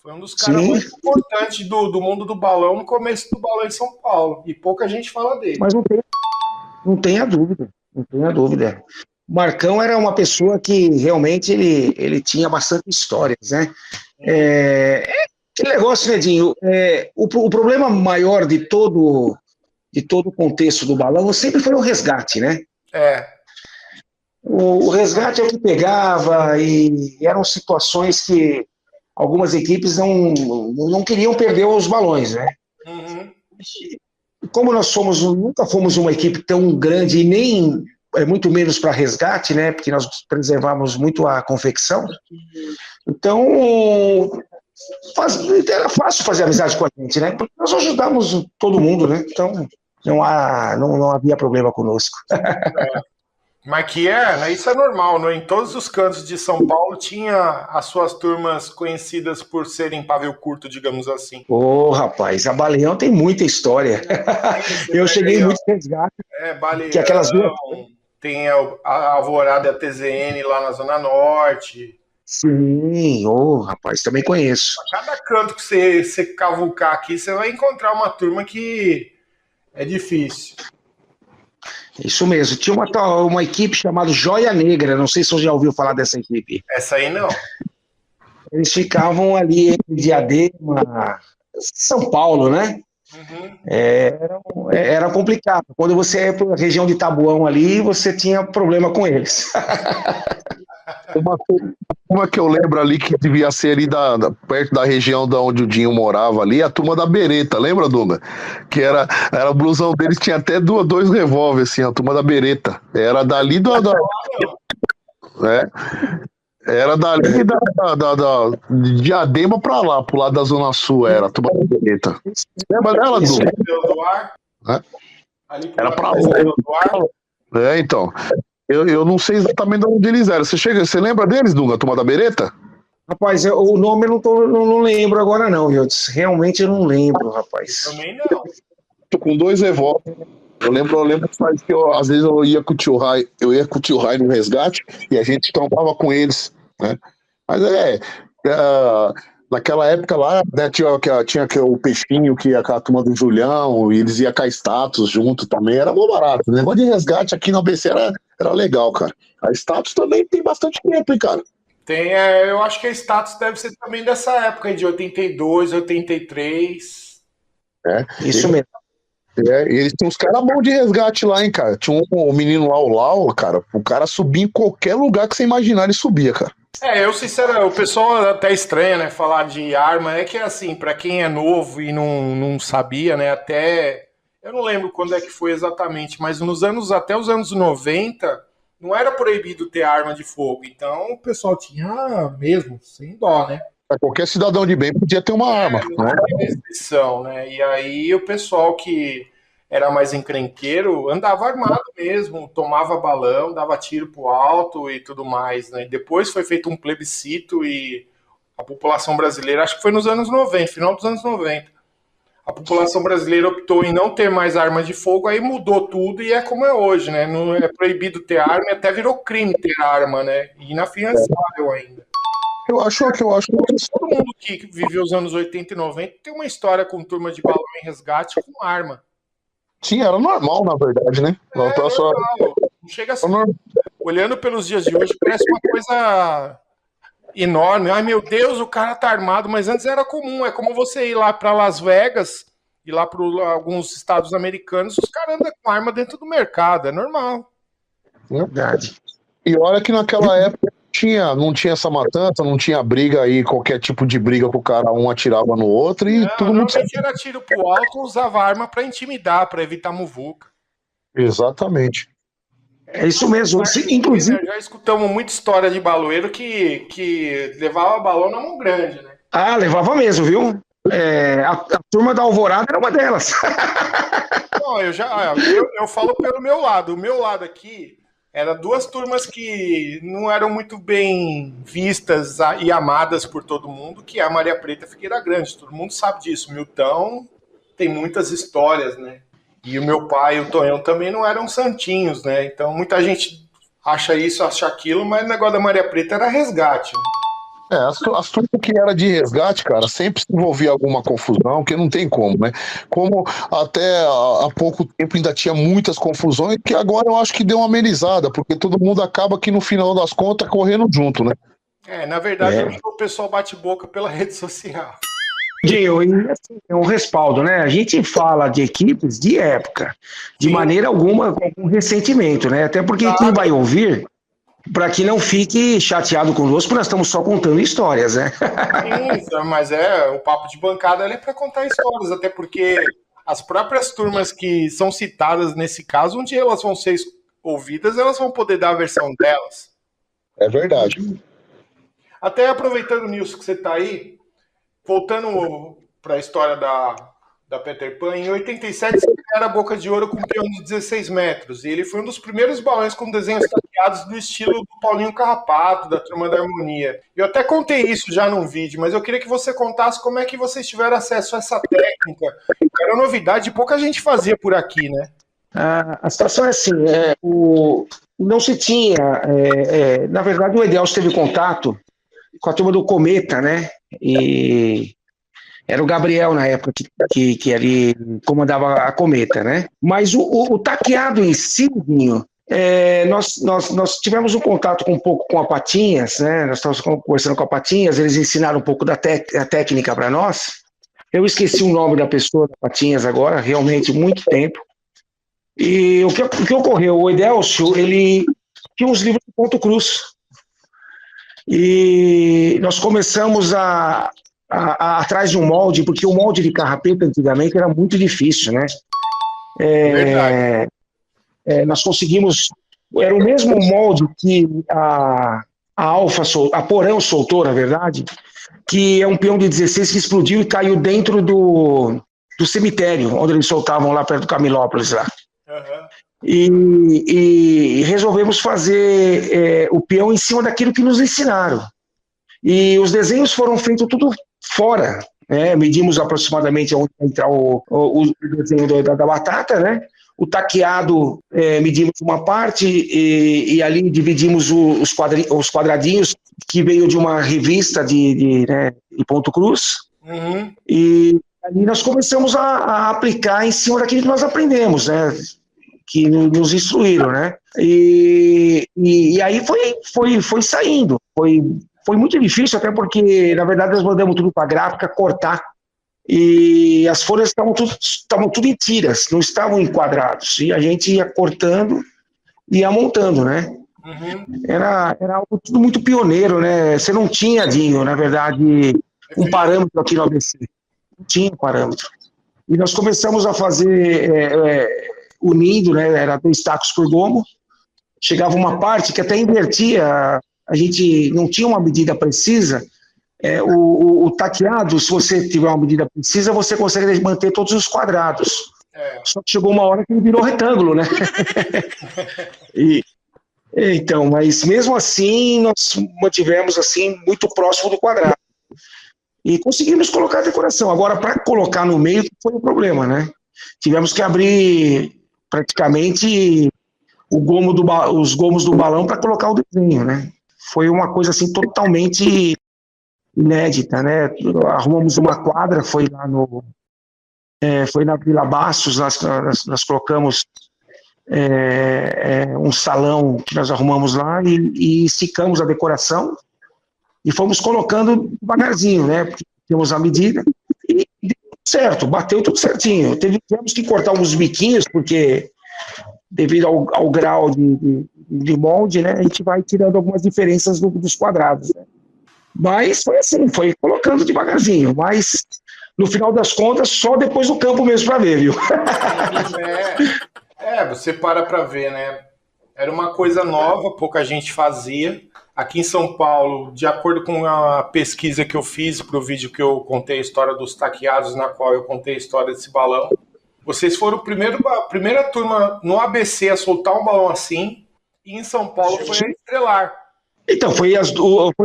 [SPEAKER 1] foi um dos caras mais importantes do mundo do balão no começo do balão em São Paulo. E pouca gente fala dele.
[SPEAKER 3] Mas não tenha dúvida, não tenha dúvida. O Marcão era uma pessoa que realmente ele tinha bastante histórias, né? Aquele negócio, Nedinho, o problema maior de todo o contexto do balão sempre foi o resgate, né? O resgate é o que pegava e eram situações que algumas equipes não queriam perder os balões, né?
[SPEAKER 1] Uhum.
[SPEAKER 3] Como nós nunca fomos uma equipe tão grande e nem muito menos para resgate, né? Porque nós preservamos muito a confecção. Então, era fácil fazer amizade com a gente, né? Porque nós ajudamos todo mundo, né? Então, não havia problema conosco.
[SPEAKER 1] Mas isso é normal, né? Em todos os cantos de São Paulo tinha as suas turmas conhecidas por serem pavio curto, digamos assim.
[SPEAKER 3] Rapaz, a Baleão tem muita história. Eu cheguei em muitos resgates.
[SPEAKER 1] Baleão,
[SPEAKER 3] que aquelas duas...
[SPEAKER 1] tem a Alvorada e a TZN lá na Zona Norte.
[SPEAKER 3] Sim, rapaz, também conheço.
[SPEAKER 1] A cada canto que você cavucar aqui, você vai encontrar uma turma que é difícil.
[SPEAKER 3] Isso mesmo. Tinha uma equipe chamada Joia Negra, não sei se você já ouviu falar dessa equipe.
[SPEAKER 1] Essa aí não.
[SPEAKER 3] Eles ficavam ali em Diadema, São Paulo, né?
[SPEAKER 1] Uhum.
[SPEAKER 3] Era complicado. Quando você ia para a região de Taboão ali, você tinha problema com eles.
[SPEAKER 4] Uma que eu lembro ali que devia ser ali perto da região da onde o Dinho morava ali, a turma da Bereta, lembra, Dunga? Que era o blusão deles, tinha até dois revólveres, assim, a turma da Bereta. Era dali era dali de Diadema pra lá, pro lado da Zona Sul, era a turma da Bereta. Lembra dela, Dunga? Era pra lá. Então. Eu não sei exatamente de onde eles eram. Você lembra deles, Dunga, a turma da Bereta?
[SPEAKER 3] Rapaz, o nome eu não lembro agora não, viu? Realmente eu não lembro, rapaz.
[SPEAKER 1] Também não.
[SPEAKER 4] Tô com dois revólveres. Eu lembro que às vezes eu ia com o tio Rai no resgate e a gente trombava com eles, né? Mas naquela época lá, né, tinha o Peixinho, que ia com a turma do Julião, e eles iam com a Status junto também, era bom barato. O negócio de resgate aqui no ABC era legal, cara. A Status também tem bastante tempo, hein, cara?
[SPEAKER 1] Tem, eu acho que a Status deve ser também dessa época aí, de 82, 83.
[SPEAKER 3] Isso mesmo.
[SPEAKER 4] E eles tinham uns caras bons de resgate lá, hein, cara. Tinha um menino lá, o Lau, cara, o cara subia em qualquer lugar que você imaginar, ele subia, cara.
[SPEAKER 1] Eu sinceramente, o pessoal até estranha, né, falar de arma, é que assim, pra quem é novo e não sabia, né, até, eu não lembro quando é que foi exatamente, mas até os anos 90, não era proibido ter arma de fogo, então o pessoal tinha mesmo, sem dó, né.
[SPEAKER 4] Qualquer cidadão de bem podia ter uma arma.
[SPEAKER 1] Não tinha restrição, né, e aí o pessoal que era mais encrenqueiro, andava armado mesmo, tomava balão, dava tiro pro alto e tudo mais, né? Depois foi feito um plebiscito e a população brasileira, acho que foi nos anos 90, final dos anos 90, a população brasileira optou em não ter mais armas de fogo, aí mudou tudo e é como é hoje, né? Não é proibido ter arma e até virou crime ter arma, né? E inafiançável ainda.
[SPEAKER 4] Eu acho que
[SPEAKER 1] Todo mundo que viveu os anos 80 e 90 tem uma história com turma de balão em resgate com arma.
[SPEAKER 4] sim, era normal, na verdade, né?
[SPEAKER 1] Normal. Não chega assim. Olhando pelos dias de hoje, parece uma coisa enorme. Ai, meu Deus, o cara tá armado, mas antes era comum. É como você ir lá para Las Vegas, ir lá para alguns estados americanos, os caras andam com arma dentro do mercado, é normal.
[SPEAKER 3] Verdade.
[SPEAKER 4] E olha que naquela época não tinha essa matança, não tinha briga aí, qualquer tipo de briga que o cara um atirava no outro e todo mundo
[SPEAKER 1] sabia. Era tiro pro alto, usava arma para intimidar, para evitar muvuca.
[SPEAKER 4] Exatamente.
[SPEAKER 3] É isso mesmo. Inclusive,
[SPEAKER 1] já escutamos muita história de baloeiro que levava balão na mão grande, né?
[SPEAKER 3] Ah, levava mesmo, viu? A turma da Alvorada era uma delas.
[SPEAKER 1] Não, eu falo pelo meu lado. O meu lado aqui era duas turmas que não eram muito bem vistas e amadas por todo mundo, que é a Maria Preta e Figueira Grande. Todo mundo sabe disso. Milton tem muitas histórias, né? E o meu pai e o Tonhão também não eram santinhos, né? Então muita gente acha isso, acha aquilo, mas o negócio da Maria Preta era resgate, né?
[SPEAKER 4] As turmas que era de resgate, cara, sempre se envolvia alguma confusão, que não tem como, né? Como até há pouco tempo ainda tinha muitas confusões, que agora eu acho que deu uma amenizada, porque todo mundo acaba que no final das contas correndo junto, né?
[SPEAKER 1] Na verdade, o pessoal bate boca pela rede social.
[SPEAKER 3] É um respaldo, né? A gente fala de equipes de época, de maneira alguma com ressentimento, né? Até porque quem vai ouvir, para que não fique chateado conosco, nós estamos só contando histórias, né?
[SPEAKER 1] Sim, mas o papo de bancada é para contar histórias, até porque as próprias turmas que são citadas nesse caso, onde elas vão ser ouvidas, elas vão poder dar a versão delas.
[SPEAKER 4] É verdade.
[SPEAKER 1] Até aproveitando, Nilson, que você está aí, voltando para a história da Peter Pan, em 87 era Boca de Ouro com um peão de 16 metros, e ele foi um dos primeiros balões com desenhos tapeados do estilo do Paulinho Carrapato, da Turma da Harmonia. Eu até contei isso já num vídeo, mas eu queria que você contasse como é que vocês tiveram acesso a essa técnica. Era novidade, pouca gente fazia por aqui, né?
[SPEAKER 3] A situação é assim, não se tinha, na verdade o Edelcio teve contato com a turma do Cometa, né? E era o Gabriel na época que ali comandava a Cometa, né? Mas o taqueado em si, nós tivemos um contato um pouco com a Patinhas, né? Nós estávamos conversando com a Patinhas, eles ensinaram um pouco da técnica para nós. Eu esqueci o nome da pessoa da Patinhas agora, realmente muito tempo. E o que ocorreu? O Edelcio, ele tinha uns livros de ponto cruz. E nós começamos atrás de um molde, porque o molde de carrapeta antigamente era muito difícil, né? Nós conseguimos... Era o mesmo molde que a Porão soltou, na verdade, que é um peão de 16 que explodiu e caiu dentro do cemitério, onde eles soltavam lá perto do Camilópolis, lá. Uhum. E resolvemos fazer o peão em cima daquilo que nos ensinaram. E os desenhos foram feitos tudo fora, né? Medimos aproximadamente onde entrar o desenho da batata, né? O taqueado, medimos uma parte e ali dividimos os quadradinhos que veio de uma revista de ponto cruz. Uhum. E ali nós começamos a aplicar em cima daquilo que nós aprendemos, né? Que nos instruíram, né? E aí foi saindo. Foi muito difícil, até porque, na verdade, nós mandamos tudo para a gráfica cortar. E as folhas estavam tudo em tiras, não estavam em quadrados. E a gente ia cortando e ia montando, né? Uhum. Era algo tudo muito pioneiro, né? Você não tinha, Dinho, na verdade, um parâmetro aqui no ABC. Não tinha parâmetro. E nós começamos a fazer... unindo, né, era 2 tacos por gomo, chegava uma parte que até invertia, a gente não tinha uma medida precisa, o taqueado, se você tiver uma medida precisa, você consegue manter todos os quadrados. Só que chegou uma hora que ele virou retângulo, né? Então, mas mesmo assim, nós mantivemos assim muito próximo do quadrado. E conseguimos colocar a decoração. Agora, para colocar no meio, foi o problema, né? Tivemos que abrir praticamente os gomos do balão para colocar o desenho, né? Foi uma coisa assim totalmente inédita, né? Arrumamos uma quadra, foi na Vila Bastos, nós colocamos um salão que nós arrumamos lá e esticamos a decoração e fomos colocando devagarzinho, né? Porque temos a medida e deu certo, bateu tudo certinho. Tivemos que cortar uns biquinhos, porque devido ao grau de molde, né? A gente vai tirando algumas diferenças dos quadrados, né? Mas foi assim, foi colocando devagarzinho, mas no final das contas, só depois do campo mesmo para ver, viu?
[SPEAKER 1] Você para ver, né? Era uma coisa nova, pouca gente fazia. Aqui em São Paulo, de acordo com a pesquisa que eu fiz para o vídeo que eu contei a história dos taqueados, na qual eu contei a história desse balão, vocês foram a primeira turma no ABC a soltar um balão assim, e em São Paulo foi a Estrelar.
[SPEAKER 3] Então, foi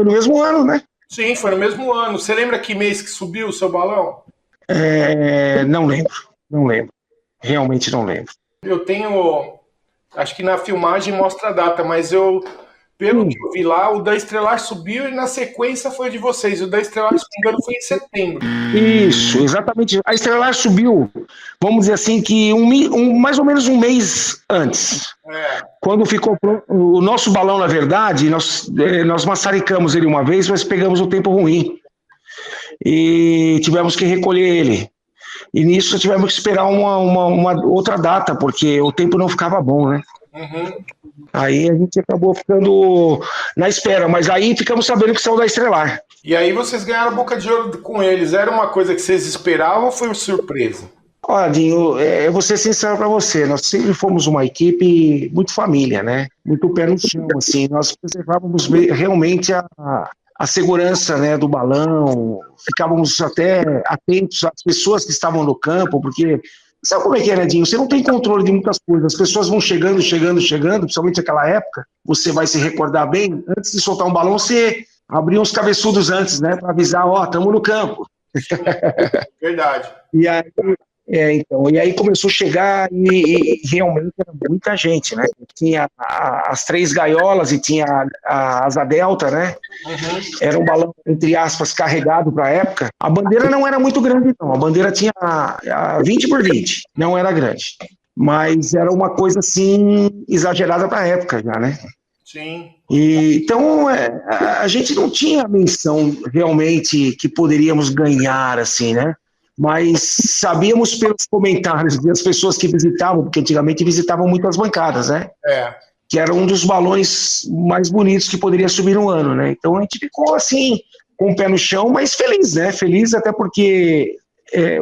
[SPEAKER 3] no mesmo ano, né?
[SPEAKER 1] Sim, foi no mesmo ano. Você lembra que mês que subiu o seu balão?
[SPEAKER 3] Não lembro. Realmente não lembro.
[SPEAKER 1] Eu tenho, acho que na filmagem mostra a data, mas pelo que eu vi lá, o da Estrelar subiu e na sequência foi de vocês. O da Estrelar, se não me engano, foi em setembro.
[SPEAKER 3] Isso, exatamente. A Estrelar subiu, vamos dizer assim, que mais ou menos um mês antes. Quando ficou o nosso balão, na verdade, nós maçaricamos ele uma vez, mas pegamos o tempo ruim. E tivemos que recolher ele. E nisso tivemos que esperar uma outra data, porque o tempo não ficava bom, né?
[SPEAKER 1] Uhum.
[SPEAKER 3] Aí a gente acabou ficando na espera, mas aí ficamos sabendo que saiu da Estrelar.
[SPEAKER 1] E aí vocês ganharam a boca de ouro com eles. Era uma coisa que vocês esperavam ou foi uma surpresa?
[SPEAKER 3] Olha, Dinho, eu vou ser sincero para você, nós sempre fomos uma equipe muito família, né? Muito pé no chão, assim, nós preservávamos realmente a segurança, né, do balão, ficávamos até atentos às pessoas que estavam no campo, porque sabe como é que é, né, Dinho? Você não tem controle de muitas coisas, as pessoas vão chegando, principalmente naquela época, você vai se recordar bem, antes de soltar um balão, você abria uns cabeçudos antes, né, para avisar, estamos no campo.
[SPEAKER 1] Verdade.
[SPEAKER 3] E aí começou a chegar e realmente era muita gente, né? Tinha as 3 gaiolas e tinha a asa delta, né?
[SPEAKER 1] Uhum.
[SPEAKER 3] Era um balão, entre aspas, carregado para a época. A bandeira não era muito grande, não. A bandeira tinha 20 por 20, não era grande. Mas era uma coisa, assim, exagerada para a época já, né?
[SPEAKER 1] Sim.
[SPEAKER 3] Então, a gente não tinha a menção realmente que poderíamos ganhar, assim, né? Mas sabíamos pelos comentários das pessoas que visitavam, porque antigamente visitavam muito as bancadas, né? Que era um dos balões mais bonitos que poderia subir no ano, né? Então a gente ficou assim, com o pé no chão, mas feliz, né? Feliz até porque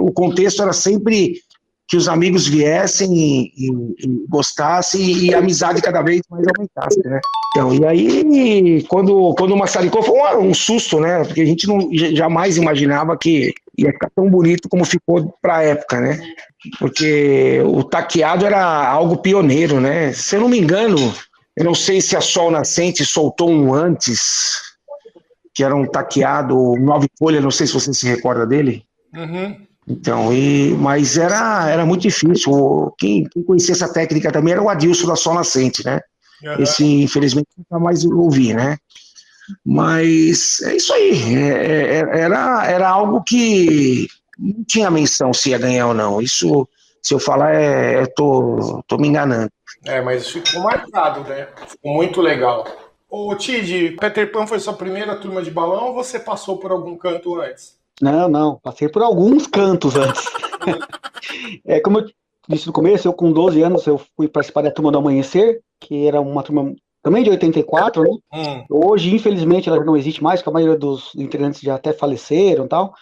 [SPEAKER 3] o contexto era sempre que os amigos viessem e gostassem e a amizade cada vez mais aumentasse, né? Então, e aí, quando o maçaricou, foi um susto, né? Porque a gente jamais imaginava que ia ficar tão bonito como ficou para a época, né? Porque o taqueado era algo pioneiro, né? Se eu não me engano, eu não sei se a Sol Nascente soltou um antes, que era um taqueado 9 folhas, não sei se você se recorda dele.
[SPEAKER 1] Uhum.
[SPEAKER 3] Então, mas era muito difícil. Quem conhecia essa técnica também era o Adilson da Sol Nascente, né?
[SPEAKER 1] Uhum.
[SPEAKER 3] Esse, infelizmente, nunca mais ouvi, né? Mas é isso aí. Era algo que não tinha menção se ia ganhar ou não. Isso, se eu falar, eu tô me enganando.
[SPEAKER 1] Mas ficou marcado, né? Ficou muito legal. Ô, Tid, Peter Pan foi sua primeira turma de balão ou você passou por algum canto antes?
[SPEAKER 2] Não, passei por alguns cantos antes. Como eu disse no começo, eu com 12 anos eu fui participar da Turma do Amanhecer, que era uma turma também de 84, né? Hoje, infelizmente, ela não existe mais, porque a maioria dos integrantes já até faleceram e tal.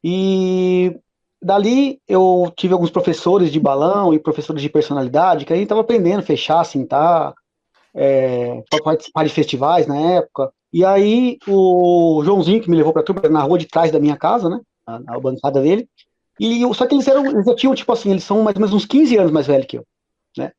[SPEAKER 2] E dali eu tive alguns professores de balão e professores de personalidade, que a gente estava aprendendo a fechar, cintar, para participar de festivais na época. E aí o Joãozinho, que me levou para a turma, na rua de trás da minha casa, né? Na bancada dele, Só que eles já tinham, tipo assim, eles são mais ou menos uns 15 anos mais velhos que eu, né?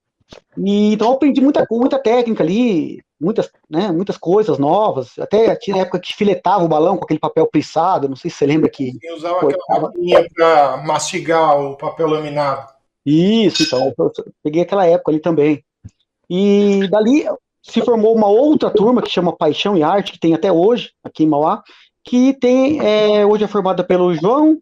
[SPEAKER 2] Então eu aprendi muita técnica ali, muitas coisas novas. Até tinha época que filetava o balão com aquele papel prensado, não sei se você lembra que...
[SPEAKER 1] Eu usava aquela maquininha para mastigar o papel laminado.
[SPEAKER 2] Isso, então, eu peguei aquela época ali também. E dali se formou uma outra turma que chama Paixão e Arte, que tem até hoje, aqui em Mauá, que hoje é formada pelo João,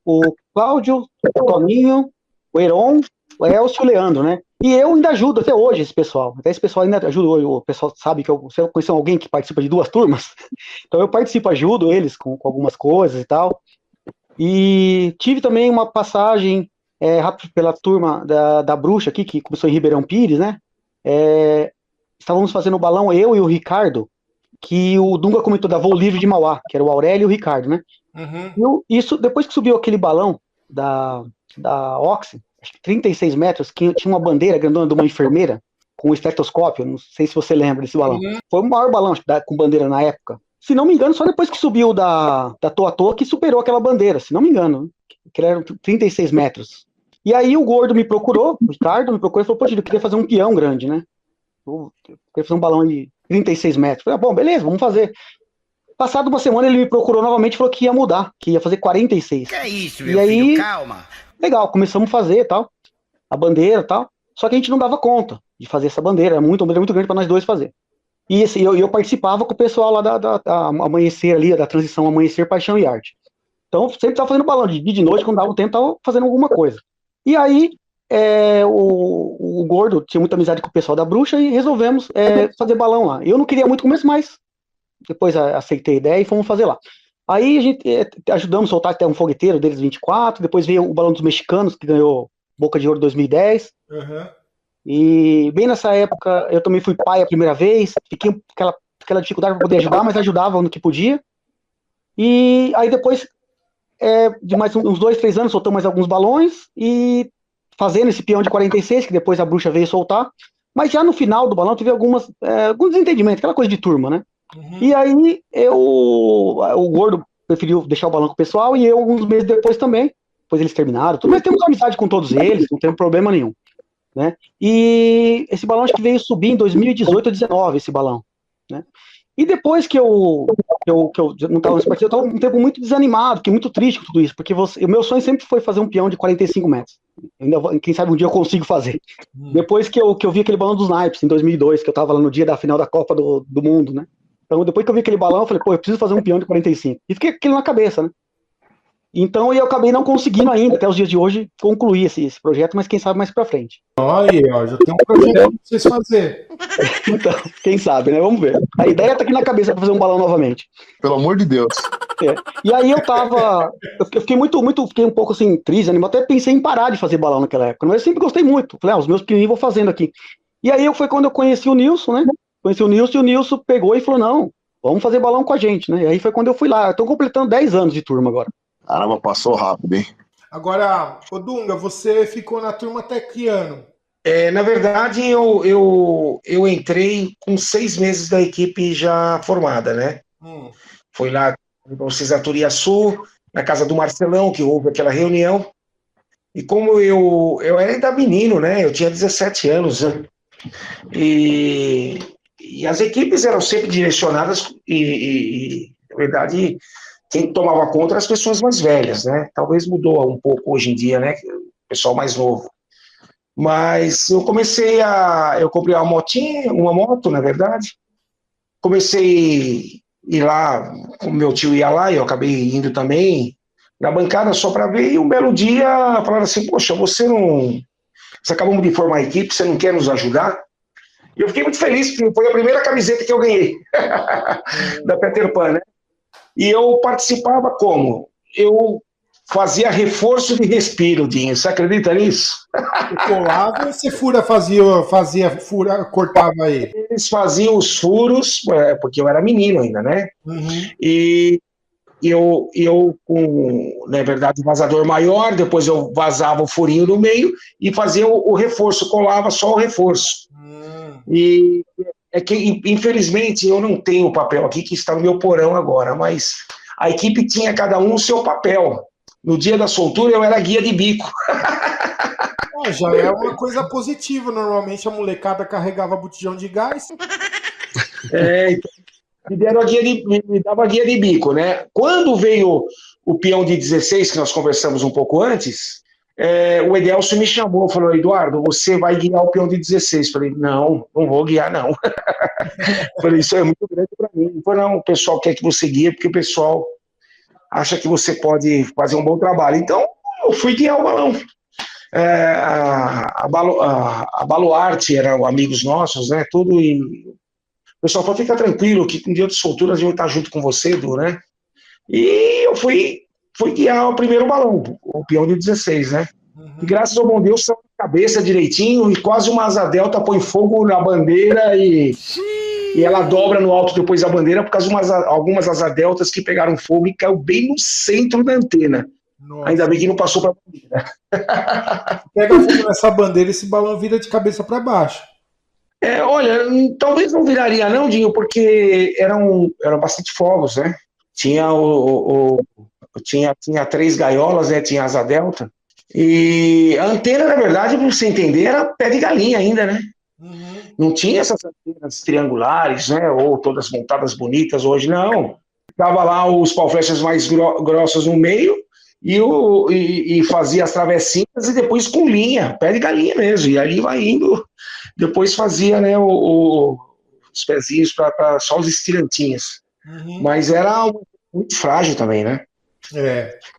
[SPEAKER 2] o Cláudio, o Toninho, o Heron, o Elcio e o Leandro, né? E eu ainda ajudo até hoje esse pessoal. Até esse pessoal ainda ajuda hoje. O pessoal sabe que se eu conhecer alguém que participa de 2 turmas, então eu participo, ajudo eles com algumas coisas e tal. E tive também uma passagem rápido pela turma da Bruxa aqui, que começou em Ribeirão Pires, né? Estávamos fazendo o balão, eu e o Ricardo, que o Dunga comentou da Voo Livre de Mauá, que era o Aurélio e o Ricardo, né? Depois que subiu aquele balão da Oxy, acho que 36 metros, que tinha uma bandeira grandona de uma enfermeira com um estetoscópio, não sei se você lembra desse balão. Foi o maior balão com bandeira na época. Se não me engano, só depois que subiu da Toa Toa que superou aquela bandeira, se não me engano, que eram 36 metros. E aí o Gordo me procurou, o Ricardo me procurou e falou, poxa, eu queria fazer um peão grande, né? Eu queria fazer um balão de 36 metros. Eu falei, bom, beleza, vamos fazer. Passado uma semana ele me procurou novamente e falou que ia mudar, que ia fazer 46.
[SPEAKER 5] Que é isso, meu filho, calma.
[SPEAKER 2] Legal, começamos a fazer tal, a bandeira e tal, só que a gente não dava conta de fazer essa bandeira, era uma bandeira muito grande para nós dois fazer. E eu participava com o pessoal lá da Amanhecer ali, da transição Amanhecer, Paixão e Arte. Então sempre estava fazendo balão, de dia e de noite, quando dava o tempo, estava fazendo alguma coisa. E aí o Gordo tinha muita amizade com o pessoal da Bruxa e resolvemos fazer balão lá. Eu não queria muito começo, mas depois aceitei a ideia e fomos fazer lá. Aí a gente ajudamos a soltar até um fogueteiro deles 24, depois veio o balão dos mexicanos, que ganhou Boca de Ouro 2010. E bem nessa época eu também fui pai a primeira vez, fiquei com aquela dificuldade para poder ajudar, mas ajudava no que podia. E aí depois, de mais uns 2, 3 anos, soltamos mais alguns balões e fazendo esse peão de 46, que depois a Bruxa veio soltar. Mas já no final do balão tive alguns desentendimentos, aquela coisa de turma, né? E aí o Gordo preferiu deixar o balão com o pessoal e eu uns meses depois também. Depois eles terminaram, mas temos amizade com todos eles, não tem problema nenhum, né? E esse balão acho que veio subir em 2018 ou 2019, esse balão, né? E depois que eu não estava nesse partido, eu estava um tempo muito desanimado, fiquei muito triste com tudo isso, porque o meu sonho sempre foi fazer um peão de 45 metros. Quem sabe um dia eu consigo fazer. Depois que eu vi aquele balão dos naipes em 2002, que eu estava lá no dia da final da Copa do Mundo, né? Então, depois que eu vi aquele balão, eu falei, pô, eu preciso fazer um peão de 45. E fiquei aquilo na cabeça, né? Então, eu acabei não conseguindo ainda, até os dias de hoje, concluir esse projeto, mas quem sabe mais pra frente.
[SPEAKER 1] Olha aí, ó, já tem um projeto pra vocês fazerem.
[SPEAKER 2] Então, quem sabe, né? Vamos ver. A ideia tá aqui na cabeça pra fazer um balão novamente.
[SPEAKER 4] Pelo amor de Deus.
[SPEAKER 2] E aí eu fiquei fiquei um pouco assim, triste, animado, até pensei em parar de fazer balão naquela época, mas eu sempre gostei muito. Falei, os meus pequenininhos vou fazendo aqui. E aí foi quando eu conheci o Nilson, né? Conheci o Nilson e o Nilson pegou e falou, não, vamos fazer balão com a gente, né? E aí foi quando eu fui lá. Eu tô completando 10 anos de turma agora.
[SPEAKER 4] Caramba, passou rápido, hein?
[SPEAKER 1] Agora, ô Dunga, você ficou na turma até que ano?
[SPEAKER 3] Na verdade, eu entrei com 6 meses da equipe já formada, né? Foi lá no Cisaturia Sul, na casa do Marcelão, que houve aquela reunião. E como eu era ainda menino, né? Eu tinha 17 anos, né? E as equipes eram sempre direcionadas e na verdade, quem tomava conta eram as pessoas mais velhas, né? Talvez mudou um pouco hoje em dia, né? O pessoal mais novo. Mas eu comprei uma moto, na verdade. Comecei a ir lá, o meu tio ia lá, e eu acabei indo também na bancada só para ver, e um belo dia falaram assim, poxa, você acabamos de formar a equipe, você não quer nos ajudar? E eu fiquei muito feliz, porque foi a primeira camiseta que eu ganhei, da Peter Pan, né? E eu participava como? Eu fazia reforço de respiro, Dinho. Você acredita nisso?
[SPEAKER 1] Você colava ou você cortava ele?
[SPEAKER 3] Eles faziam os furos, porque eu era menino ainda, né? E eu com, na verdade, um vazador maior, depois eu vazava o furinho no meio e fazia o reforço, colava só o reforço. E é que, infelizmente, eu não tenho o papel aqui, que está no meu porão agora, mas a equipe tinha cada um o seu papel. no dia da soltura eu era guia de bico.
[SPEAKER 1] Já é uma coisa positiva. Normalmente a molecada carregava botijão de gás.
[SPEAKER 3] Então, me dava guia de bico, né? Quando veio o peão de 16, que nós conversamos um pouco antes, o Edelso me chamou, falou, Eduardo, você vai guiar o peão de 16. Falei, não vou guiar, não. Falei, isso é muito grande para mim. Falei, não, o pessoal quer que você guie, porque o pessoal acha que você pode fazer um bom trabalho. Então, eu fui guiar o balão. A Baluarte eram amigos nossos, né? Tudo e o pessoal pode ficar tranquilo que com dia de soltura a gente vai estar junto com você, Edu, né? E eu fui guiar o primeiro balão, o peão de 16, né? E graças ao bom Deus, saiu a cabeça direitinho e quase uma asa delta põe fogo na bandeira e ela dobra no alto depois da bandeira por causa de algumas asa deltas que pegaram fogo e caiu bem no centro da antena. Nossa. Ainda bem que não passou para a bandeira.
[SPEAKER 1] Pega fogo nessa bandeira e esse balão vira de cabeça para baixo.
[SPEAKER 3] Olha, talvez não viraria não, Dinho, porque eram bastante fogos, né? Tinha tinha 3 gaiolas, né? Tinha asa delta. E a antena, na verdade, para você entender, era pé de galinha ainda, né? Não tinha essas antenas triangulares, né? Ou todas montadas bonitas hoje, não. Tava lá os pau-flechas mais grossos no meio e fazia as travessinhas e depois com linha, pé de galinha mesmo. E ali vai indo. Depois fazia, né, os pezinhos para só os estirantinhos. Mas era muito frágil também, né?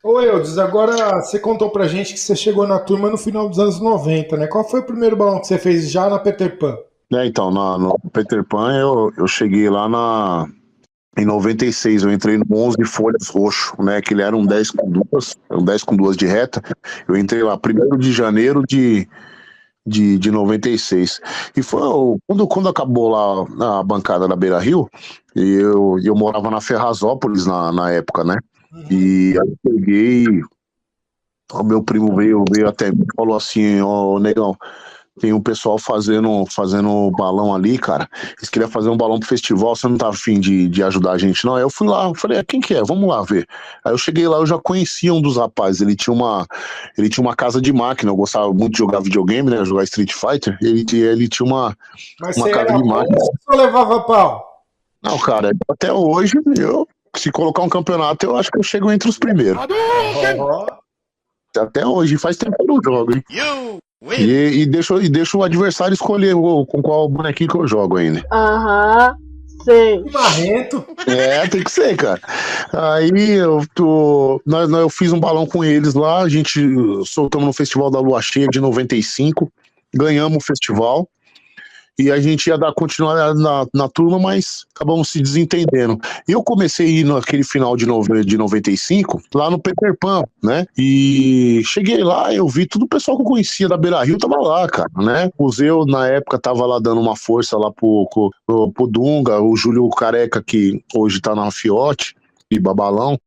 [SPEAKER 1] Ô, Eudes, agora você contou pra gente que você chegou na turma no final dos anos 90, né? Qual foi o primeiro balão que você fez já na Peter Pan?
[SPEAKER 4] Então, no Peter Pan eu cheguei lá em 96, eu entrei no 11 folhas roxo, né? Que ele era um 10 com duas de reta. Eu entrei lá 1º de janeiro de 96. E foi quando acabou lá a bancada da Beira Rio, eu morava na Ferrazópolis na época, né? E aí eu peguei, o meu primo veio até mim e falou assim, ó, negão, tem um pessoal fazendo balão ali, cara. Eles queriam fazer um balão pro festival, você não tá afim de ajudar a gente, não? Aí eu fui lá, falei, quem que é? Vamos lá ver. Aí eu cheguei lá, eu já conhecia um dos rapazes, ele tinha uma casa de máquina, eu gostava muito de jogar videogame, né, jogar Street Fighter, ele tinha uma casa de máquina.
[SPEAKER 1] Você levava pau?
[SPEAKER 4] Não, cara, até hoje, se colocar um campeonato, eu acho que eu chego entre os primeiros. Até hoje, faz tempo que eu não jogo, hein? E deixa o adversário escolher com qual bonequinho que eu jogo ainda.
[SPEAKER 6] Sei.
[SPEAKER 1] Que marrento.
[SPEAKER 4] Tem que ser, cara. Aí eu fiz um balão com eles lá, a gente soltamos no Festival da Lua Cheia de 95, ganhamos o festival. E a gente ia dar continuidade na turma, mas acabamos se desentendendo. Eu comecei a ir naquele final de 95, lá no Peter Pan, né? E cheguei lá, eu vi todo o pessoal que eu conhecia da Beira Rio tava lá, cara, né? O Zeu, na época, tava lá dando uma força lá pro Dunga, o Júlio Careca, que hoje tá na Fiote, e Babalão.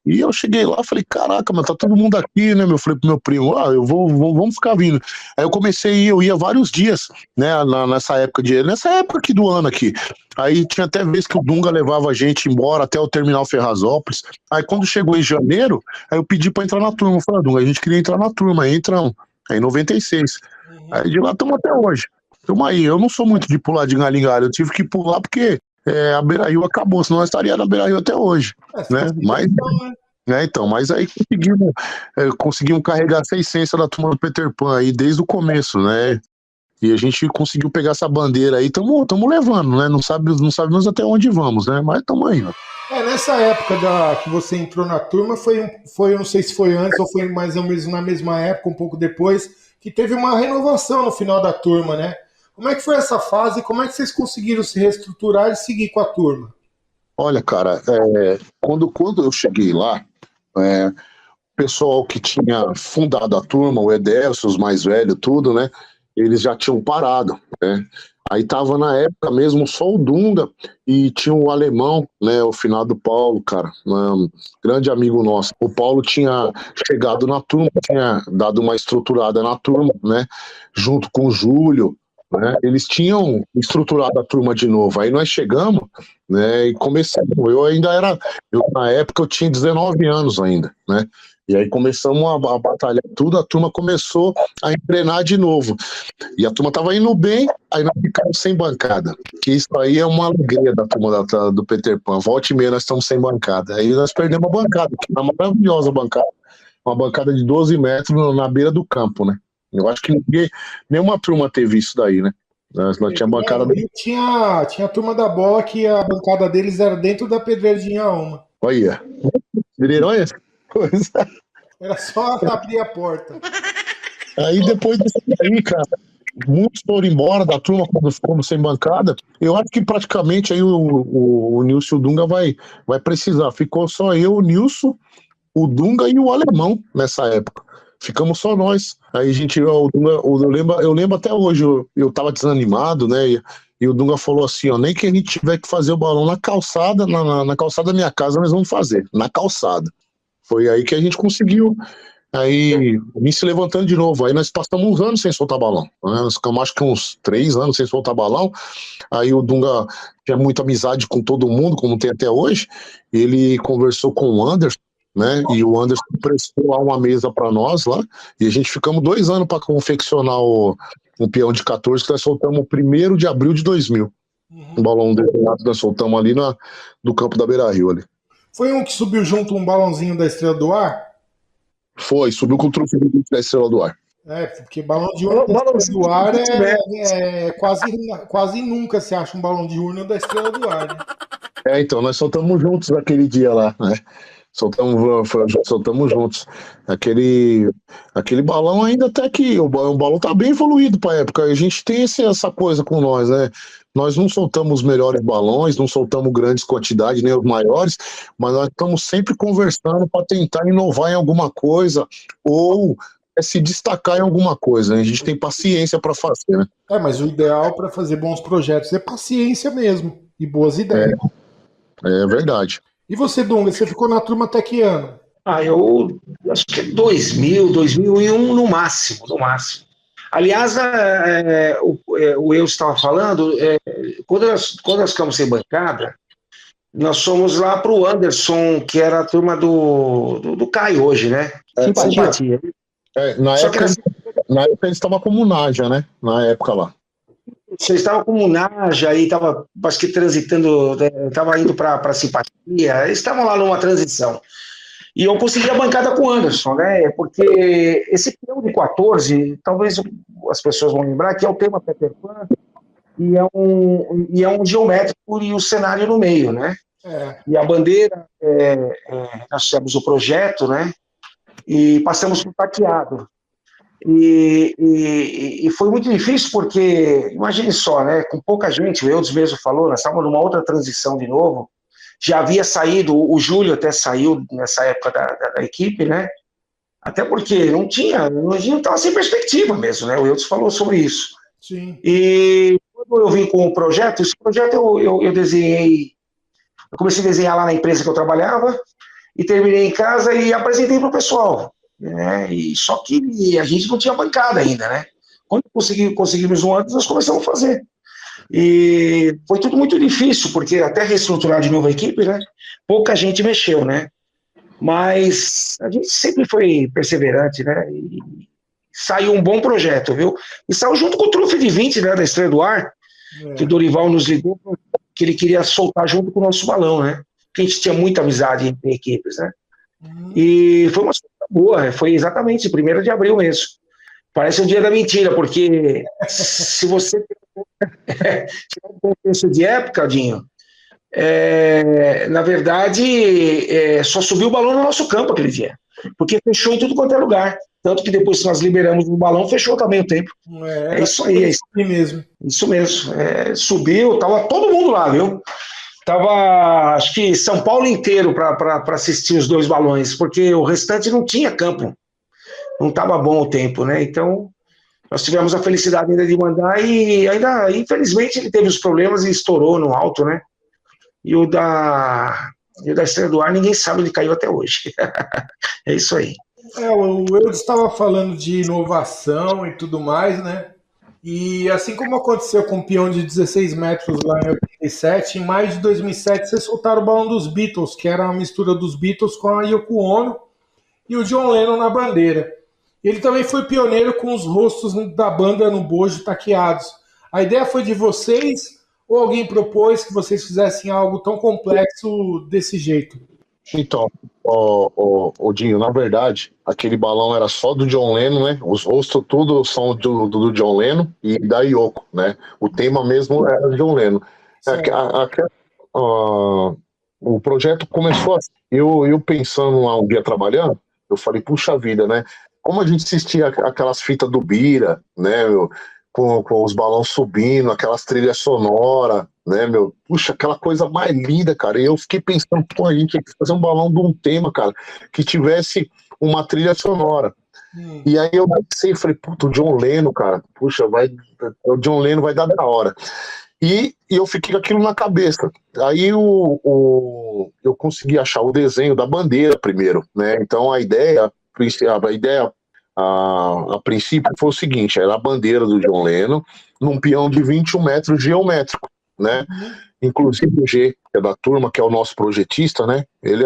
[SPEAKER 4] E eu cheguei lá, falei, caraca, mas tá todo mundo aqui, né? Eu falei pro meu primo, vamos ficar vindo. Aí eu comecei eu ia vários dias, né, nessa época aqui do ano aqui. Aí tinha até vez que o Dunga levava a gente embora até o terminal Ferrazópolis. Aí quando chegou em janeiro, aí eu pedi pra entrar na turma. Eu falei, Dunga, a gente queria entrar na turma, aí entramos. Aí em 96. Aí de lá estamos até hoje. Tamo aí, eu não sou muito de pular de galho em galho, eu tive que pular porque a Beira Rio acabou, senão eu estaria na Beira Rio até hoje, né? Mas aí conseguimos carregar essa essência da turma do Peter Pan aí desde o começo, né? E a gente conseguiu pegar essa bandeira aí, estamos levando, né? Não sabemos até onde vamos, né? Mas estamos aí, né?
[SPEAKER 1] Nessa época que você entrou na turma, eu não sei se foi antes ou foi mais ou menos na mesma época, um pouco depois, que teve uma renovação no final da turma, né? Como é que foi essa fase? Como é que vocês conseguiram se reestruturar e seguir com a turma?
[SPEAKER 4] Olha, cara, quando eu cheguei lá, o pessoal que tinha fundado a turma, o Edelso, os mais velhos, tudo, né? Eles já tinham parado, né? Aí tava na época mesmo só o Dunga e tinha o alemão, né? O finado Paulo, cara, um grande amigo nosso. O Paulo tinha chegado na turma, tinha dado uma estruturada na turma, né? Junto com o Júlio, né? Eles tinham estruturado a turma de novo. Aí nós chegamos, né? E começamos. Na época eu tinha 19 anos ainda, né? E aí começamos a batalhar tudo, a turma começou a engrenar de novo. E a turma tava indo bem, aí nós ficamos sem bancada. Que isso aí é uma alegria da turma do Peter Pan. Volta e meia nós estamos sem bancada. Aí nós perdemos a bancada, que é uma maravilhosa bancada. Uma bancada de 12 metros na beira do campo, né? Eu acho que nenhuma turma teve isso daí, né? Nós tinha bancada.
[SPEAKER 1] Tinha a turma da bola que a bancada deles era dentro da Pedverdinha Alma.
[SPEAKER 4] Olha. Vireironha? Pois é.
[SPEAKER 1] Era só abrir a porta.
[SPEAKER 4] Aí depois disso aí, cara, muitos foram embora da turma quando ficamos sem bancada. Eu acho que praticamente aí o Nilson e o Dunga vai precisar. Ficou só eu, o Nilson, o Dunga e o Alemão nessa época. Ficamos só nós. Aí a gente, eu lembro até hoje, eu tava desanimado, né? E o Dunga falou assim, ó, nem que a gente tiver que fazer o balão na calçada, na calçada da minha casa, nós vamos fazer, na calçada. Foi aí que a gente conseguiu. Aí vim se levantando de novo. Aí nós passamos uns anos sem soltar balão. Né? Nós ficamos acho que uns 3 anos sem soltar balão. Aí o Dunga tinha muita amizade com todo mundo, como tem até hoje. Ele conversou com o Anderson, né? E o Anderson prestou lá uma mesa para nós lá. E a gente ficamos 2 anos para confeccionar um peão de 14 que nós soltamos 1º de abril de 2000. Um balão desenhado nós soltamos ali do campo da Beira Rio ali.
[SPEAKER 1] Foi um que subiu junto um balãozinho da Estrela do Ar?
[SPEAKER 4] Foi, subiu com o troféu da Estrela do Ar.
[SPEAKER 1] É, porque balão de urna da Estrela do Ar quase nunca se acha um balão de urna da Estrela do Ar, né?
[SPEAKER 4] Então, nós soltamos juntos naquele dia lá, né? Soltamos juntos. Aquele balão ainda até que o balão tá bem evoluído para a época. A gente tem essa coisa com nós, né? Nós não soltamos os melhores balões, não soltamos grandes quantidades, nem os maiores, mas nós estamos sempre conversando para tentar inovar em alguma coisa ou se destacar em alguma coisa, né? A gente tem paciência para fazer, né?
[SPEAKER 1] Mas o ideal para fazer bons projetos é paciência mesmo e boas ideias.
[SPEAKER 4] É verdade.
[SPEAKER 1] E você, Dunga, você ficou na turma até que ano?
[SPEAKER 3] Eu acho que 2000, 2001 no máximo. Aliás, o eu estava falando, quando nós ficamos sem bancada, nós fomos lá para o Anderson, que era a turma do Caio hoje, né? Simpatia.
[SPEAKER 4] Na época ele estava como Naja, né? Na época lá.
[SPEAKER 3] Você estava como Naja e estava, acho que transitando, estava indo para Simpatia, eles estavam lá numa transição. E eu consegui a bancada com o Anderson, né? Porque esse peão de 14, talvez as pessoas vão lembrar que é o tema Peter Pan e é um geométrico e o cenário no meio, né? E a bandeira, nós fizemos o projeto, né? E passamos por taqueado. E foi muito difícil porque, imagine só, né? Com pouca gente, o Eudes mesmo falou, nós estávamos numa outra transição de novo. Já havia saído, o Júlio até saiu nessa época da equipe, né? Até porque não estava sem perspectiva mesmo, né? O Eudes falou sobre isso.
[SPEAKER 1] Sim.
[SPEAKER 3] E quando eu vim com o projeto, esse projeto eu desenhei, eu comecei a desenhar lá na empresa que eu trabalhava e terminei em casa e apresentei para o pessoal, né? E só que a gente não tinha bancada ainda, né? Quando conseguimos um ano, nós começamos a fazer. E foi tudo muito difícil, porque até reestruturar de novo a equipe, né? Pouca gente mexeu, né? Mas a gente sempre foi perseverante, né? E saiu um bom projeto, viu? E saiu junto com o Trufe de 20, né? Da Estrela do Ar, que o Dorival nos ligou, que ele queria soltar junto com o nosso balão, né? Porque a gente tinha muita amizade entre equipes, né? E foi uma coisa boa, foi exatamente 1º de abril mesmo. Parece um dia da mentira, porque se você tiver um contexto de época, Dinho, na verdade, só subiu o balão no nosso campo aquele dia, porque fechou em tudo quanto é lugar. Tanto que depois que nós liberamos o balão, fechou também o tempo. É isso aí. É isso mesmo. Isso mesmo. Subiu, tava todo mundo lá, viu? Tava, acho que São Paulo inteiro para assistir os 2 balões, porque o restante não tinha campo. Não estava bom o tempo, né? Então, nós tivemos a felicidade ainda de mandar e ainda, infelizmente, ele teve os problemas e estourou no alto, né? E o da Estrela do Ar, ninguém sabe onde caiu até hoje. É isso aí.
[SPEAKER 1] O Eudes estava falando de inovação e tudo mais, né? E assim como aconteceu com o peão de 16 metros lá em 87, em maio de 2007 vocês soltaram o balão dos Beatles, que era uma mistura dos Beatles com a Yoko Ono. e o John Lennon na bandeira. Ele também foi pioneiro com os rostos da banda no bojo taqueados. A ideia foi de vocês ou alguém propôs que vocês fizessem algo tão complexo desse jeito?
[SPEAKER 4] Então, o Dinho, na verdade, aquele balão era só do John Lennon, né? Os rostos tudo são do John Lennon e da Yoko, né? O tema mesmo era do John Lennon. O projeto começou assim. Eu pensando lá um dia trabalhando, eu falei, puxa vida, né? Como a gente assistia aquelas fitas do Bira, né, meu, com os balões subindo, aquelas trilhas sonoras, né, meu? Puxa, aquela coisa mais linda, cara. E eu fiquei pensando, pô, a gente tinha que fazer um balão de um tema, cara, que tivesse uma trilha sonora. E aí eu pensei, falei, puta, o John Lennon, cara, puxa, o John Lennon vai dar da hora. E eu fiquei com aquilo na cabeça. Aí eu consegui achar o desenho da bandeira primeiro, né? Então a ideia a princípio foi o seguinte: era a bandeira do John Lennon num peão de 21 metros geométrico, né? Inclusive o G, que é da turma, que é o nosso projetista, né? Ele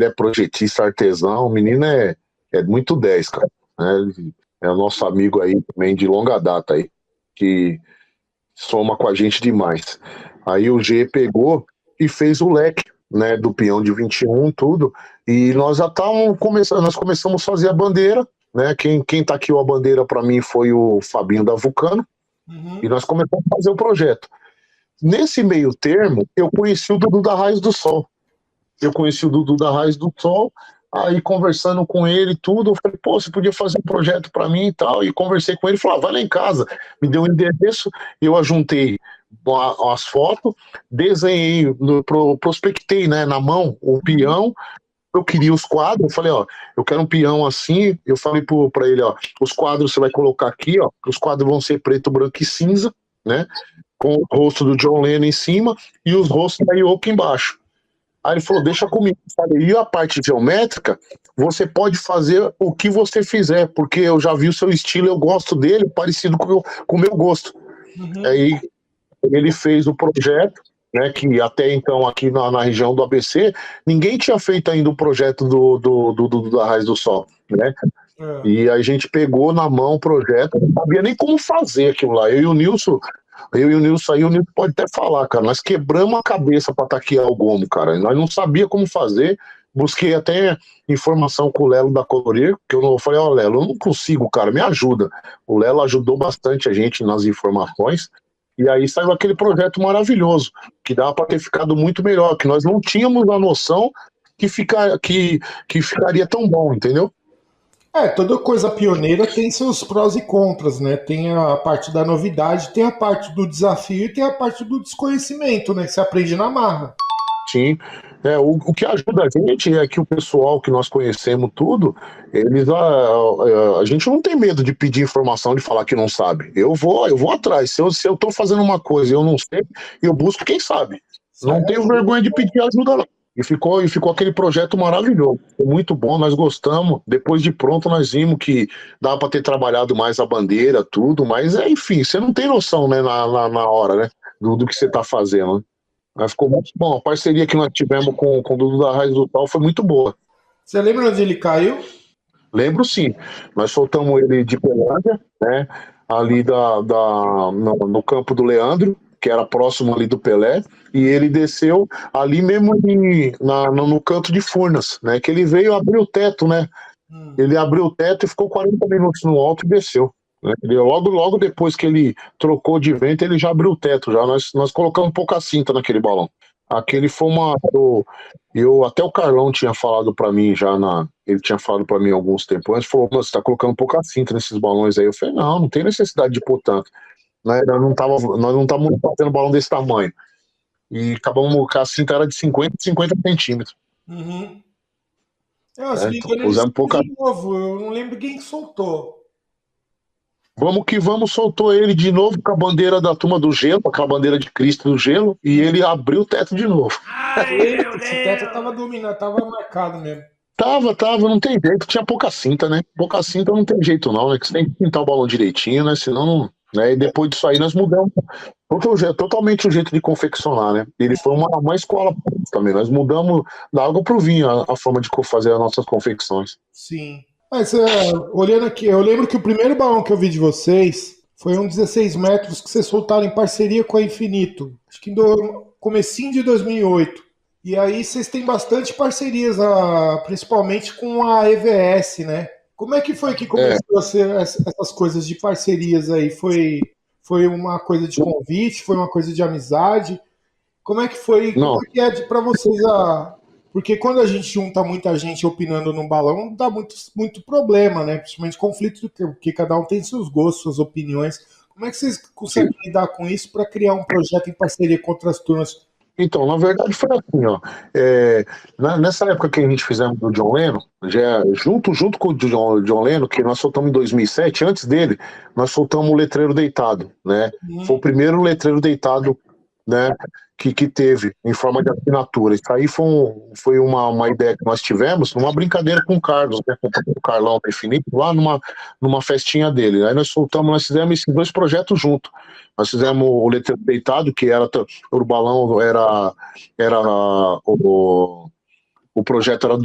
[SPEAKER 4] é projetista artesão, o menino é muito 10, cara, né? Ele é o nosso amigo aí também de longa data aí, que soma com a gente demais. Aí o G pegou e fez o leque, né, do peão de 21, tudo, e nós já estávamos começando, nós começamos a fazer a bandeira, né? Quem taqueou a bandeira para mim foi o Fabinho da Vulcano, e nós começamos a fazer o projeto. Nesse meio termo, eu conheci o Dudu da Raiz do Sol. Aí conversando com ele tudo, eu falei, pô, você podia fazer um projeto para mim e tal, e conversei com ele, falou, vai lá em casa, me deu um endereço, eu ajuntei as fotos, desenhei, prospectei, né, na mão o peão, eu queria os quadros, eu falei, ó, eu quero um peão assim, eu falei para ele, ó, os quadros você vai colocar aqui, ó, os quadros vão ser preto, branco e cinza, né, com o rosto do John Lennon em cima e os rostos da Yoko embaixo. Aí ele falou, deixa comigo. E a parte geométrica, você pode fazer o que você fizer, porque eu já vi o seu estilo, eu gosto dele, parecido com o meu gosto. Aí ele fez o projeto, né, que até então aqui na região do ABC, ninguém tinha feito ainda o projeto da Raiz do Sol, né? E a gente pegou na mão o projeto, não sabia nem como fazer aquilo lá. Eu e o Nilson aí, o Nilson pode até falar, cara, nós quebramos a cabeça para taquear o gomo, cara, nós não sabia como fazer, busquei até informação com o Lelo da Colorir, que eu falei, ó, Lelo, eu não consigo, cara, me ajuda. O Lelo ajudou bastante a gente nas informações, e aí saiu aquele projeto maravilhoso, que dava para ter ficado muito melhor, que nós não tínhamos a noção que ficaria tão bom, entendeu?
[SPEAKER 1] Toda coisa pioneira tem seus prós e contras, né? Tem a parte da novidade, tem a parte do desafio e tem a parte do desconhecimento, né? Que você aprende na marra.
[SPEAKER 4] Sim. O que ajuda a gente é que o pessoal que nós conhecemos tudo, a gente não tem medo de pedir informação, de falar que não sabe. Eu vou atrás. Se eu tô fazendo uma coisa e eu não sei, eu busco quem sabe. Não tenho vergonha de pedir ajuda, não. E ficou aquele projeto maravilhoso, foi muito bom, nós gostamos. Depois de pronto, nós vimos que dava para ter trabalhado mais a bandeira, tudo, mas enfim, você não tem noção, né, na hora, né, do que você está fazendo. Né? Mas ficou muito bom. A parceria que nós tivemos com o Dudu da Raiz do Tal foi muito boa.
[SPEAKER 1] Você lembra onde ele caiu?
[SPEAKER 4] Lembro, sim. Nós soltamos ele de Pelândia, né, ali no campo do Leandro, que era próximo ali do Pelé, e ele desceu ali mesmo no canto de Furnas, né, que ele veio abrir o teto, né, ele abriu o teto e ficou 40 minutos no alto e desceu, né? Ele, logo depois que ele trocou de vento, ele já abriu o teto, já nós colocamos pouca cinta naquele balão. Aquele foi até o Carlão tinha falado para mim ele tinha falado para mim alguns tempos antes, falou, você tá colocando pouca cinta nesses balões aí. Eu falei, não tem necessidade de pôr tanto. Nós não estávamos fazendo balão desse tamanho. E acabamos com a cinta era de 50 centímetros.
[SPEAKER 1] Usamos pouca... de novo, eu não lembro quem soltou.
[SPEAKER 4] Vamos que vamos, soltou ele de novo com a bandeira da turma do gelo, aquela bandeira de Cristo do gelo, e ele abriu o teto de novo.
[SPEAKER 1] Esse teto estava dominado, estava marcado mesmo.
[SPEAKER 4] Tava, não tem jeito, tinha pouca cinta, né? Pouca cinta não tem jeito não, né? Que você tem que pintar o balão direitinho, né? Senão não... Né? E depois disso aí nós mudamos totalmente o jeito de confeccionar, né? Ele foi uma escola também. Nós mudamos da água pro vinho a forma de fazer as nossas confecções.
[SPEAKER 1] Sim. Mas olhando aqui, eu lembro que o primeiro balão que eu vi de vocês foi um 16 metros que vocês soltaram em parceria com a Infinito. Acho que no comecinho de 2008. E aí vocês têm bastante parcerias, principalmente com a EVS, né? Como é que foi que começou a ser essas coisas de parcerias aí? Foi uma coisa de convite? Foi uma coisa de amizade? Como é que foi?
[SPEAKER 4] Não.
[SPEAKER 1] Como é que é para vocês Porque quando a gente junta muita gente opinando num balão, dá muito problema, né? Principalmente conflito, porque cada um tem seus gostos, suas opiniões. Como é que vocês conseguem lidar com isso para criar um projeto em parceria com outras turmas?
[SPEAKER 4] Então, na verdade foi assim, ó. Nessa época que a gente fizemos do John Lennon, junto com o John Lennon, que nós soltamos em 2007, antes dele, nós soltamos o Letreiro Deitado, né? Foi o primeiro letreiro deitado, né, que teve, em forma de assinatura. Isso aí foi uma ideia que nós tivemos, numa brincadeira com o Carlos, né, com o Carlão da Infinito, lá numa festinha dele. Aí nós fizemos esses dois projetos juntos. Nós fizemos o Letreiro Deitado, que era o balão, o projeto era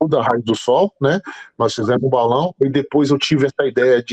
[SPEAKER 4] da Raio do Sol, né? Nós fizemos o balão, e depois eu tive essa ideia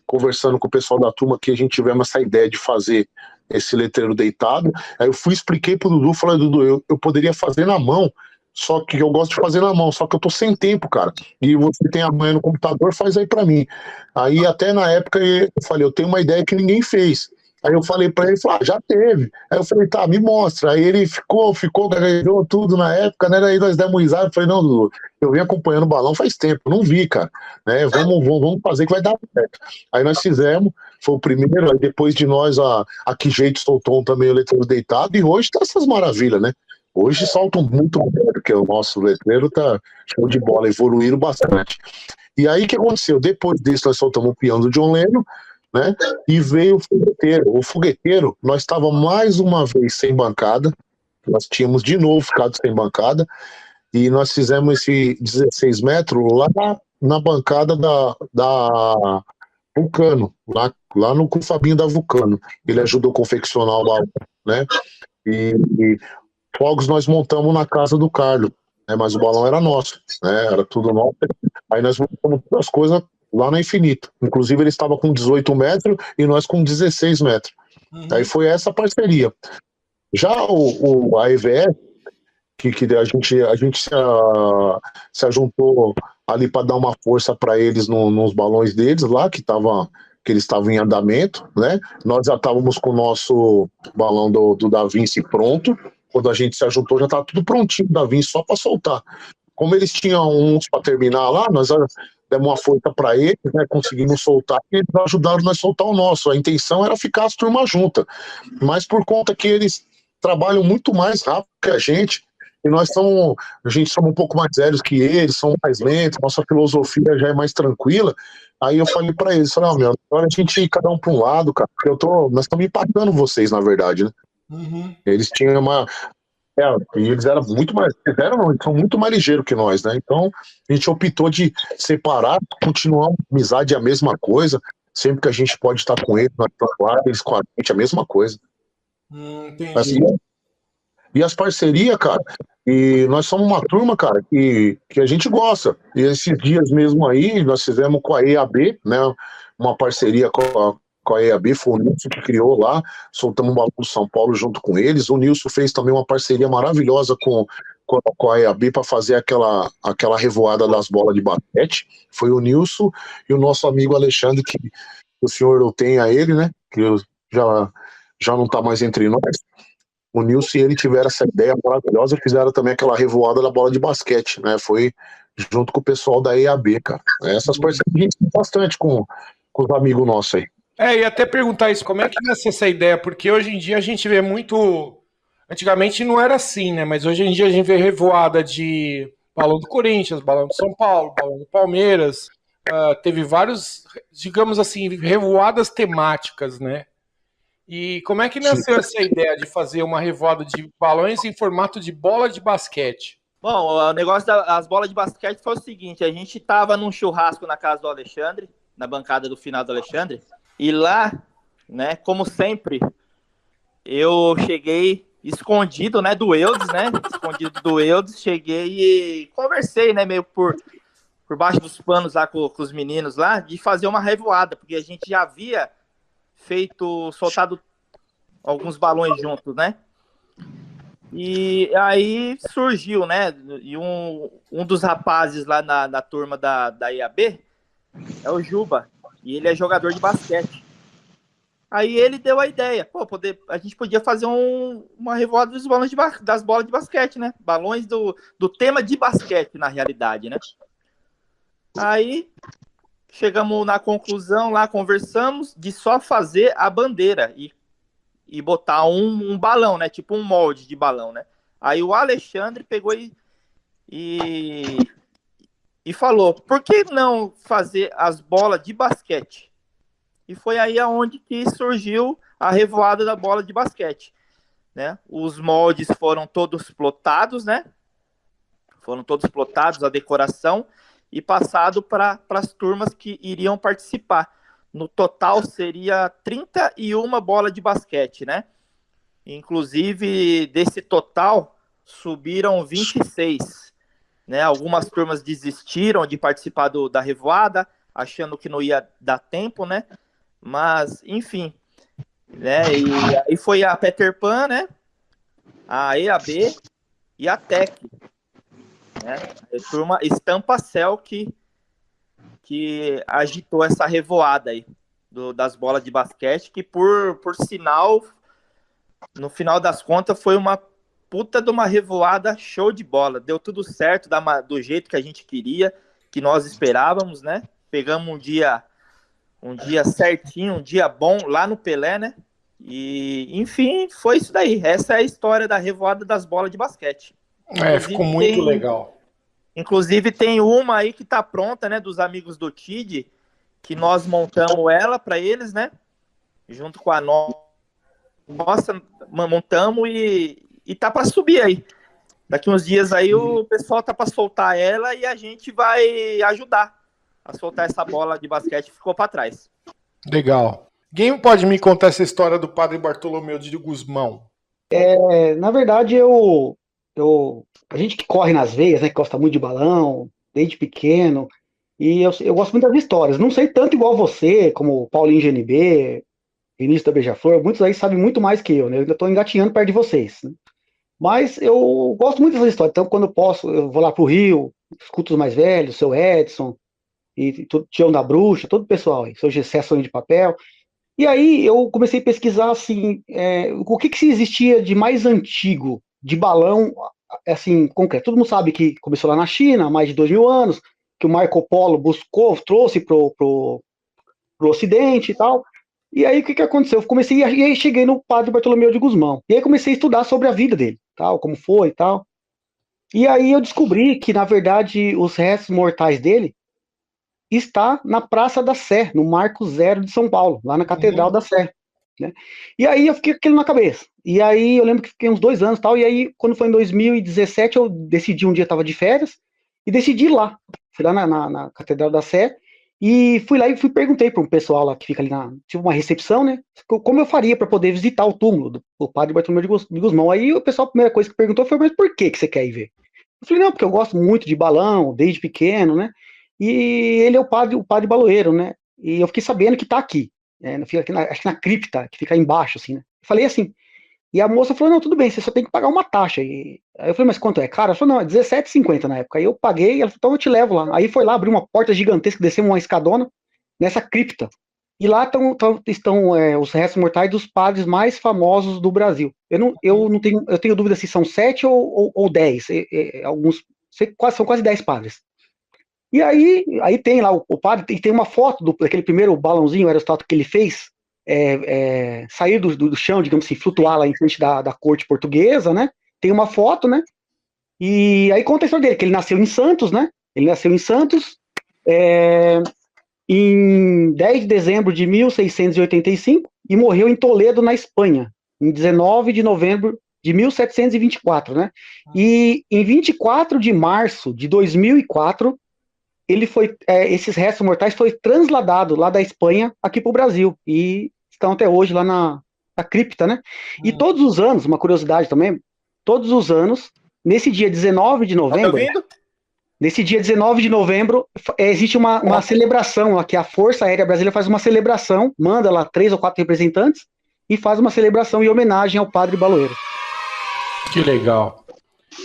[SPEAKER 4] conversando com o pessoal da turma, que a gente tivemos essa ideia de fazer esse letreiro deitado. Aí eu expliquei pro Dudu, falei, Dudu, eu poderia fazer na mão, só que eu gosto de fazer na mão, só que eu tô sem tempo, cara. E você tem a manha no computador, faz aí pra mim. Aí até na época eu falei, eu tenho uma ideia que ninguém fez. Aí eu falei pra ele, já teve. Aí eu falei, tá, me mostra. Aí ele ficou, gaguejou tudo na época, né? Aí nós demos risada. Eu falei, não, Dudu, eu venho acompanhando o balão faz tempo, não vi, cara. Né? Vamos fazer que vai dar certo. Aí nós fizemos, foi o primeiro, aí depois de nós, a Que Jeito soltou também o letreiro deitado, e hoje tá essas maravilhas, né? Hoje soltam muito melhor, porque o nosso letreiro tá show de bola, evoluíram bastante. E aí o que aconteceu? Depois disso, nós soltamos o peão do John Lennon, né? E veio o fogueteiro. O fogueteiro, nós estávamos mais uma vez sem bancada, nós tínhamos de novo ficado sem bancada, e nós fizemos esse 16 metros lá na bancada da Vulcano, lá no com o Fabinho da Vulcano. Ele ajudou a confeccionar o balão, né? E fogos nós montamos na casa do Carlos, né? Mas o balão era nosso, né? Era tudo nosso. Aí nós montamos todas as coisas lá na Infinito. Inclusive ele estava com 18 metros e nós com 16 metros. Aí foi essa parceria. Já a EVS, que a gente se ajuntou ali para dar uma força para eles nos balões deles lá, que eles estavam em andamento, né? Nós já estávamos com o nosso balão do Da Vinci pronto. Quando a gente se ajuntou, já estava tudo prontinho, Da Vinci, só para soltar. Como eles tinham uns para terminar lá, nós demos uma força para eles, né? Conseguimos soltar, e eles ajudaram nós a soltar o nosso. A intenção era ficar as turmas juntas, mas por conta que eles trabalham muito mais rápido que a gente, e a gente somos um pouco mais velhos que eles, são mais lentos, nossa filosofia já é mais tranquila. Aí eu falei para eles, agora a gente ir cada um para um lado, cara, porque nós estamos empatando vocês, na verdade, né? Eles tinham e eles eram muito mais, eles são muito mais ligeiros que nós, né? Então a gente optou de separar, continuar a amizade, a mesma coisa. Sempre que a gente pode estar com eles, nós estamos lá, eles com a gente, a mesma coisa.
[SPEAKER 1] Entendi.
[SPEAKER 4] Assim, e as parcerias, cara, e nós somos uma turma, cara, que a gente gosta. E esses dias mesmo aí, nós fizemos com a EAB, né? Uma parceria com a EAB, foi o Nilson que criou lá, soltamos um balão do São Paulo junto com eles. O Nilson fez também uma parceria maravilhosa com a EAB para fazer aquela revoada das bolas de basquete. Foi o Nilson e o nosso amigo Alexandre, que o senhor tem a ele, né? Que já não está mais entre nós. O Nilson e ele tiveram essa ideia maravilhosa e fizeram também aquela revoada da bola de basquete, né? Foi junto com o pessoal da EAB, cara. Essas parcerias a gente tem bastante com os amigos nossos aí.
[SPEAKER 1] E até perguntar isso, como é que nasceu essa ideia? Porque hoje em dia a gente vê muito... Antigamente não era assim, né? Mas hoje em dia a gente vê revoada de balão do Corinthians, balão do São Paulo, balão do Palmeiras. Teve vários, digamos assim, revoadas temáticas, né? E como é que nasceu essa ideia de fazer uma revoada de balões em formato de bola de basquete?
[SPEAKER 7] Bom, o negócio das bolas de basquete foi o seguinte, a gente estava num churrasco na casa do Alexandre, na bancada do final do Alexandre, e lá, né, como sempre, eu cheguei escondido, né, do Eudes, né? Escondido do Eudes, cheguei e conversei, né, meio por baixo dos panos lá com os meninos lá, de fazer uma revoada, porque a gente já havia soltado alguns balões juntos, né? E aí surgiu, né? E um dos rapazes lá na turma da IAB é o Juba, e ele é jogador de basquete. Aí ele deu a ideia, a gente podia fazer uma revoada das bolas de basquete, né? Balões do tema de basquete, na realidade, né? Aí chegamos na conclusão lá, conversamos de só fazer a bandeira e botar um balão, né? Tipo um molde de balão, né? Aí o Alexandre pegou e falou, por que não fazer as bolas de basquete? E foi aí aonde que surgiu a revoada da bola de basquete, né? Os moldes foram todos plotados, né? Foram todos plotados, a decoração, e passado para as turmas que iriam participar. No total, seria 31 bolas de basquete, né? Inclusive, desse total, subiram 26. Né? Algumas turmas desistiram de participar da revoada, achando que não ia dar tempo, né? Mas, enfim, né? E aí foi a Peter Pan, né? A EAB e a TEC, né? A turma Estampa Cell que agitou essa revoada aí das bolas de basquete, que por sinal, no final das contas, foi uma puta de uma revoada show de bola. Deu tudo certo do jeito que a gente queria, que nós esperávamos, né? Pegamos um dia certinho, um dia bom lá no Pelé, né? E, enfim, foi isso daí. Essa é a história da revoada das bolas de basquete.
[SPEAKER 1] Ficou muito legal.
[SPEAKER 7] Inclusive tem uma aí que tá pronta, né, dos amigos do TID, que nós montamos ela para eles, né? Junto com a nossa, montamos e tá para subir aí. Daqui uns dias aí o pessoal tá para soltar ela e a gente vai ajudar a soltar essa bola de basquete que ficou para trás.
[SPEAKER 1] Legal. Quem pode me contar essa história do Padre Bartolomeu de Gusmão?
[SPEAKER 2] Na verdade, a gente que corre nas veias, né, que gosta muito de balão, desde pequeno, e eu gosto muito das histórias. Não sei tanto igual você, como o Paulinho GNB, Vinícius da Beija-Flor, muitos aí sabem muito mais que eu, né? Eu ainda estou engatinhando perto de vocês, né? Mas eu gosto muito dessas histórias, então quando eu posso, eu vou lá pro Rio, escuto os mais velhos, seu Edson, e Tião da Bruxa, todo o pessoal aí, seu Gessé Sonho de Papel. E aí eu comecei a pesquisar, assim, o que existia de mais antigo, de balão, assim, concreto. Todo mundo sabe que começou lá na China, há mais de 2000 anos, que o Marco Polo trouxe pro Ocidente e tal. E aí o que aconteceu? E aí cheguei no Padre Bartolomeu de Gusmão. E aí comecei a estudar sobre a vida dele, tal, como foi e tal. E aí eu descobri que, na verdade, os restos mortais dele está na Praça da Sé, no Marco Zero de São Paulo, lá na Catedral da Sé. Né? E aí eu fiquei com aquilo na cabeça. E aí eu lembro que fiquei uns 2 anos e tal, e aí quando foi em 2017 eu decidi, um dia eu estava de férias, e decidi ir lá. Fui lá na Catedral da Sé, e fui lá e perguntei para um pessoal lá que fica ali tipo uma recepção, né? Como eu faria para poder visitar o túmulo do Padre Bartolomeu de Gusmão. Aí o pessoal, a primeira coisa que perguntou foi, mas por que você quer ir ver? Eu falei, não, porque eu gosto muito de balão, desde pequeno, né? E ele é o padre baloeiro, né? E eu fiquei sabendo que tá aqui, né? Fica aqui acho que na cripta, que fica aí embaixo, assim, né? Eu falei assim, e a moça falou, não, tudo bem, você só tem que pagar uma taxa. Aí eu falei, mas quanto é? Cara, ela falou, não, é R$17,50 na época. Aí eu paguei, ela falou, então eu te levo lá. Aí foi lá, abriu uma porta gigantesca, descemos uma escadona nessa cripta. E lá estão os restos mortais dos padres mais famosos do Brasil. Eu tenho dúvida se são 7 ou 10. Alguns, são quase 10 padres. E aí tem lá o padre, e tem uma foto daquele primeiro balãozinho aerostático que ele fez, sair do chão, digamos assim, flutuar lá em frente da corte portuguesa, né? Tem uma foto, né? E aí conta a história dele, que ele nasceu em Santos, né? Ele nasceu em Santos em 10 de dezembro de 1685 e morreu em Toledo, na Espanha, em 19 de novembro de 1724, né? E em 24 de março de 2004, esses restos mortais foi transladado lá da Espanha aqui para o Brasil e estão até hoje lá a cripta, né? E todos os anos, uma curiosidade também, todos os anos, nesse dia 19 de
[SPEAKER 7] Tá me
[SPEAKER 2] novembro,
[SPEAKER 7] ouvindo?
[SPEAKER 2] nesse dia 19 de novembro, existe uma celebração, ó, que a Força Aérea Brasileira faz uma celebração, manda lá 3 ou 4 representantes e faz uma celebração em homenagem ao Padre Baloeiro.
[SPEAKER 1] Que legal.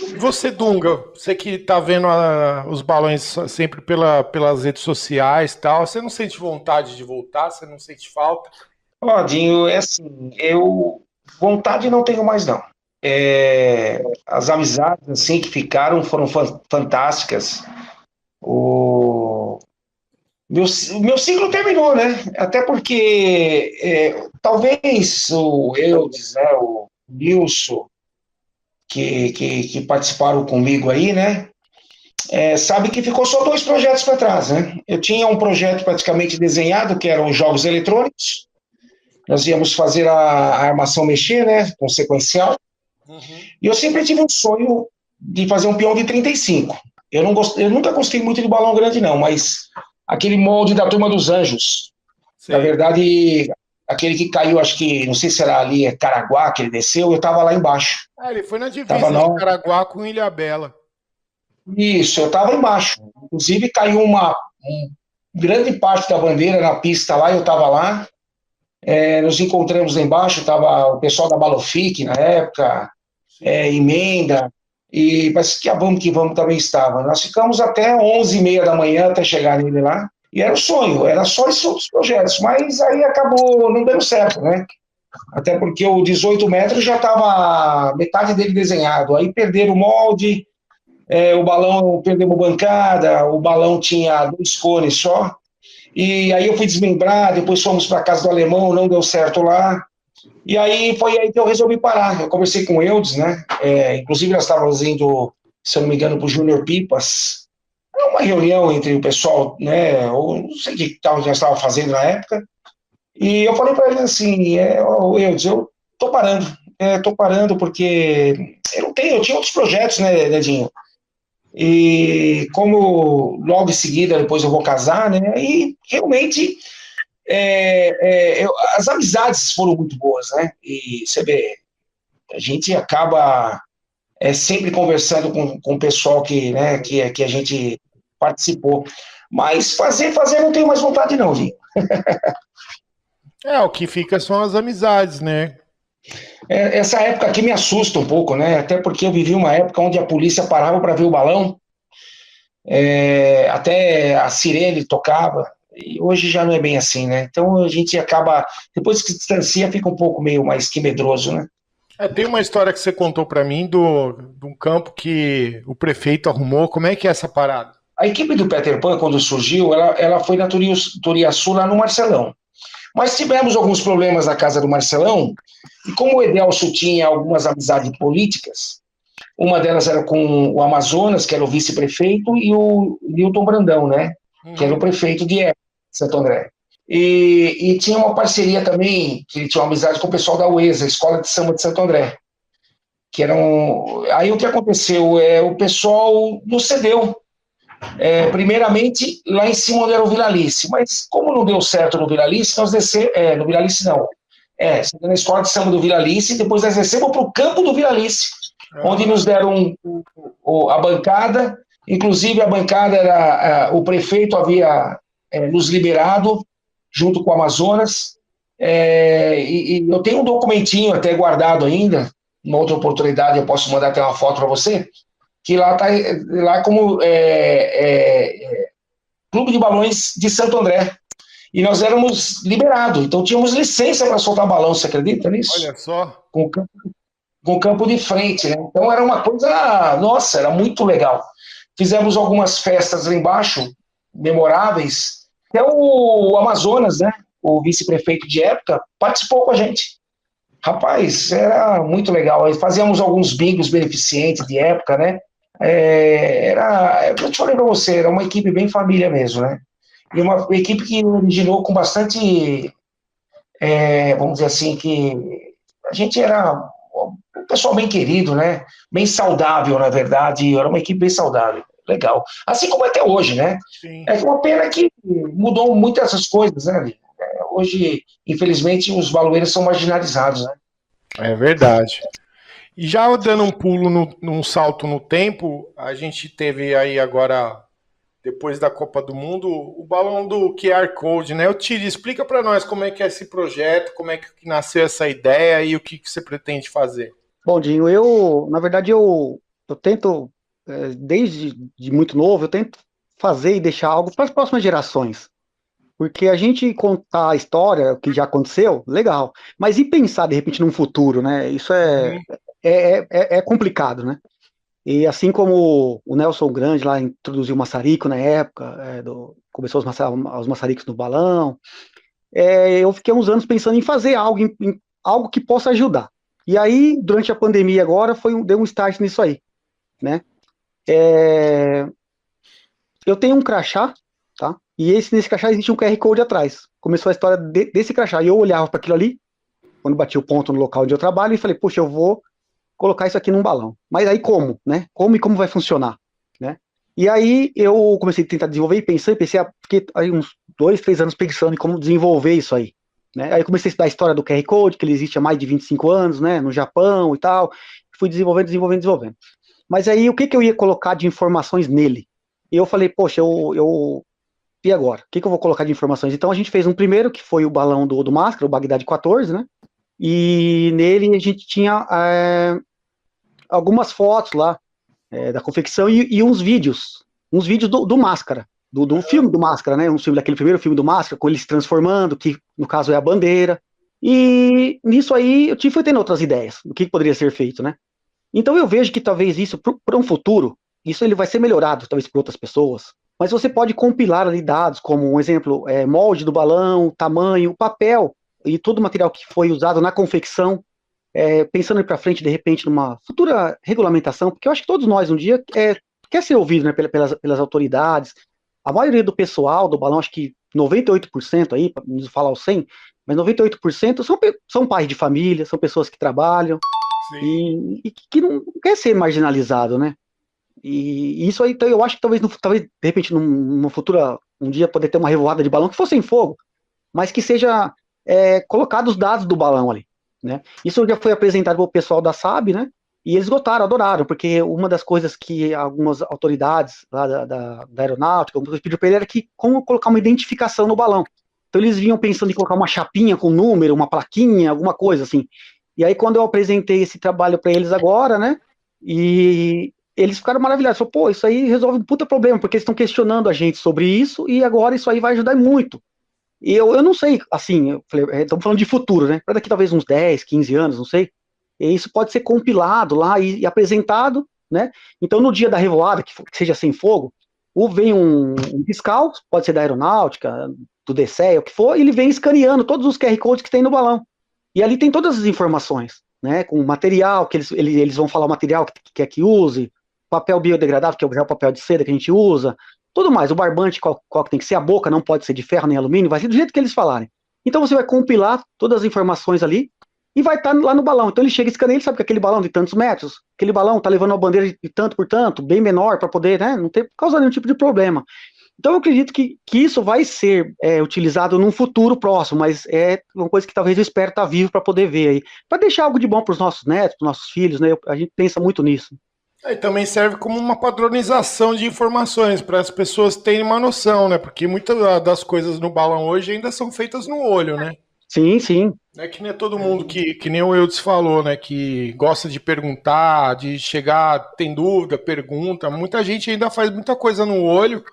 [SPEAKER 1] E você, Dunga, você que tá vendo os balões sempre pelas redes sociais e tal, você não sente vontade de voltar? Você não sente falta?
[SPEAKER 3] Ó, Dinho, é assim, eu vontade não tenho mais, não. As amizades, assim, que ficaram foram fantásticas. O meu ciclo terminou, né? Até porque talvez o Eudes, né, o Nilson, que participaram comigo aí, né? Sabe que ficou só 2 projetos para trás, né? Eu tinha um projeto praticamente desenhado, que eram os jogos eletrônicos. Nós íamos fazer a armação mexer, né? Com sequencial. E eu sempre tive um sonho de fazer um peão de 35. Eu nunca gostei muito de balão grande, não, mas aquele molde da Turma dos Anjos.
[SPEAKER 1] Sei.
[SPEAKER 3] Na verdade, aquele que caiu, acho que, não sei se era ali, Caraguá, que ele desceu, eu estava lá embaixo.
[SPEAKER 1] Ele foi na divisa de Caraguá com Ilhabela.
[SPEAKER 3] Isso, eu estava embaixo. Inclusive, caiu uma grande parte da bandeira na pista lá, eu estava lá. Nos encontramos lá embaixo, estava o pessoal da Balofic na época, Emenda, e mas que vamos também estava. Nós ficamos até 11h30 da manhã até chegar nele lá, e era o sonho, era só esses outros projetos, mas aí acabou não dando certo, né? Até porque o 18 metros já estava metade dele desenhado, aí perderam o molde, o balão, perdemos bancada, o balão tinha 2 cones só, e aí eu fui desmembrar, depois fomos para a casa do alemão, não deu certo lá, e aí foi aí que eu resolvi parar. Eu conversei com o Eudes, né? Inclusive nós estávamos indo, se eu não me engano, para o Júnior Pipas, uma reunião entre o pessoal, né? Ou não sei o que nós estávamos fazendo na época, e eu falei para ele assim, Eudes, eu tô parando porque eu tinha outros projetos, né, Nedinho? E como logo em seguida depois eu vou casar, né? E realmente as amizades foram muito boas, né? E você vê, a gente acaba sempre conversando com o pessoal que a gente participou. Mas fazer não tenho mais vontade, não, Dinho.
[SPEAKER 1] O que fica são as amizades, né?
[SPEAKER 3] Essa época aqui me assusta um pouco, né? Até porque eu vivi uma época onde a polícia parava para ver o balão, até a sirene tocava, e hoje já não é bem assim, né? Então a gente acaba, depois que se distancia, fica um pouco meio mais que medroso, né?
[SPEAKER 1] Tem uma história que você contou para mim de um campo que o prefeito arrumou. Como é que é essa parada?
[SPEAKER 3] A equipe do Peter Pan, quando surgiu, ela foi na Turiaçu, lá no Marcelão. Mas tivemos alguns problemas na casa do Marcelão, e como o Edelso tinha algumas amizades políticas, uma delas era com o Amazonas, que era o vice-prefeito, e o Newton Brandão, né, que era o prefeito de Santo André. E tinha uma parceria também, que ele tinha uma amizade com o pessoal da UESA, Escola de Samba de Santo André. Aí o que aconteceu? O pessoal nos cedeu. Primeiramente lá em cima onde era o Vila Alice, mas como não deu certo no Vila Alice, nós descemos, no Vila Alice não, na escola de samba do Vila Alice, e depois nós descemos para o campo do Vila Alice, onde nos deram a bancada, inclusive a bancada era, o prefeito havia nos liberado, junto com o Amazonas, e eu tenho um documentinho até guardado ainda, uma outra oportunidade eu posso mandar até uma foto para você, que lá está lá como Clube de Balões de Santo André. E nós éramos liberados, então tínhamos licença para soltar balão, você acredita nisso?
[SPEAKER 1] Olha só.
[SPEAKER 3] Com o campo de frente, né? Então era uma coisa, nossa, era muito legal. Fizemos algumas festas lá embaixo, memoráveis. Até o Amazonas, né? O vice-prefeito de época, participou com a gente. Rapaz, era muito legal. Fazíamos alguns bingos beneficentes de época, né? Eu te falei para você, era uma equipe bem família mesmo, né? E uma equipe que originou com bastante, vamos dizer assim, que a gente era um pessoal bem querido, né? Bem saudável, na verdade, era uma equipe bem saudável, legal. Assim como até hoje, né? Sim. É uma pena que mudou muitas essas coisas, né? Hoje, infelizmente, os baloeiros são marginalizados, né?
[SPEAKER 1] É verdade. E já dando um pulo num salto no tempo, a gente teve aí agora, depois da Copa do Mundo, o balão do QR Code, né? O Tiri, explica para nós como é que é esse projeto, como é que nasceu essa ideia e o que você pretende fazer.
[SPEAKER 2] Bom, Dinho, na verdade, eu tento, desde de muito novo, eu tento fazer e deixar algo para as próximas gerações. Porque a gente contar a história, o que já aconteceu, legal. Mas e pensar, de repente, num futuro, né? Isso é complicado, né? E assim como o Nelson Grande lá introduziu o maçarico na época, começou os maçaricos no balão, eu fiquei uns anos pensando em fazer algo, algo que possa ajudar. E aí, durante a pandemia agora, deu um start nisso aí, né? Eu tenho um crachá, tá? E nesse crachá existe um QR Code atrás. Começou a história desse crachá. E eu olhava para aquilo ali, quando bati o ponto no local onde eu trabalho, e falei, puxa, eu vou colocar isso aqui num balão. Mas aí como, né? Como e como vai funcionar, né? E aí eu comecei a tentar desenvolver e fiquei aí uns 2, 3 anos pensando em como desenvolver isso aí, né? Aí eu comecei a estudar a história do QR Code, que ele existe há mais de 25 anos, né? No Japão e tal. Fui desenvolvendo. Mas aí o que eu ia colocar de informações nele? E eu falei, poxa, e agora? O que eu vou colocar de informações? Então a gente fez um primeiro, que foi o balão do Máscara, o Bagdad 14, né? E nele a gente tinha algumas fotos lá da confecção e uns vídeos do Máscara, do filme do Máscara, né? Daquele primeiro filme do Máscara, com ele se transformando, que no caso é a bandeira. E nisso aí eu fui tendo outras ideias do que poderia ser feito, né? Então eu vejo que talvez isso, para um futuro, isso ele vai ser melhorado, talvez por outras pessoas, mas você pode compilar ali dados, como um exemplo, molde do balão, tamanho, papel, e todo o material que foi usado na confecção, pensando para frente, de repente, numa futura regulamentação, porque eu acho que todos nós, um dia, quer ser ouvido, né, pelas autoridades. A maioria do pessoal do balão, acho que 98% aí, para não falar o 100%, mas 98% são pais de família, são pessoas que trabalham, e que não quer ser marginalizado, né? E isso aí, então, eu acho que talvez, de repente, numa futura, um dia, poder ter uma revoada de balão que fosse em fogo, mas que seja colocado os dados do balão ali, né? Isso já foi apresentado para o pessoal da SAB, né? E eles adoraram, porque uma das coisas que algumas autoridades lá da aeronáutica pediram para ele era como colocar uma identificação no balão. Então eles vinham pensando em colocar uma chapinha com número, uma plaquinha, alguma coisa assim. E aí quando eu apresentei esse trabalho para eles agora, né? E eles ficaram maravilhados. Falaram, pô, isso aí resolve um puta problema, porque eles estão questionando a gente sobre isso e agora isso aí vai ajudar muito. E eu não sei, assim, eu falei, estamos falando de futuro, né? Para daqui talvez uns 10, 15 anos, não sei. E isso pode ser compilado lá e apresentado, né? Então, no dia da revoada, que seja sem fogo, vem um fiscal, pode ser da aeronáutica, do DCE, o que for, e ele vem escaneando todos os QR Codes que tem no balão. E ali tem todas as informações, né? Com o material, que eles vão falar o material que quer que use, papel biodegradável, que é o papel de seda que a gente usa, tudo mais, o barbante, qual que tem que ser, a boca não pode ser de ferro nem alumínio, vai ser do jeito que eles falarem. Então você vai compilar todas as informações ali e vai estar lá no balão. Então ele chega e escaneia, ele sabe que aquele balão de tantos metros, aquele balão está levando uma bandeira de tanto por tanto, bem menor, para poder, né, não ter causar nenhum tipo de problema. Então eu acredito que isso vai ser utilizado num futuro próximo, mas é uma coisa que talvez eu espero estar vivo para poder ver aí, para deixar algo de bom para os nossos netos, para os nossos filhos, né? A gente pensa muito nisso.
[SPEAKER 1] E também serve como uma padronização de informações para as pessoas terem uma noção, né? Porque muitas das coisas no balão hoje ainda são feitas no olho, né?
[SPEAKER 2] Sim, sim.
[SPEAKER 1] É que nem todo mundo que nem o Eudes falou, né? Que gosta de perguntar, de chegar, tem dúvida, pergunta. Muita gente ainda faz muita coisa no olho.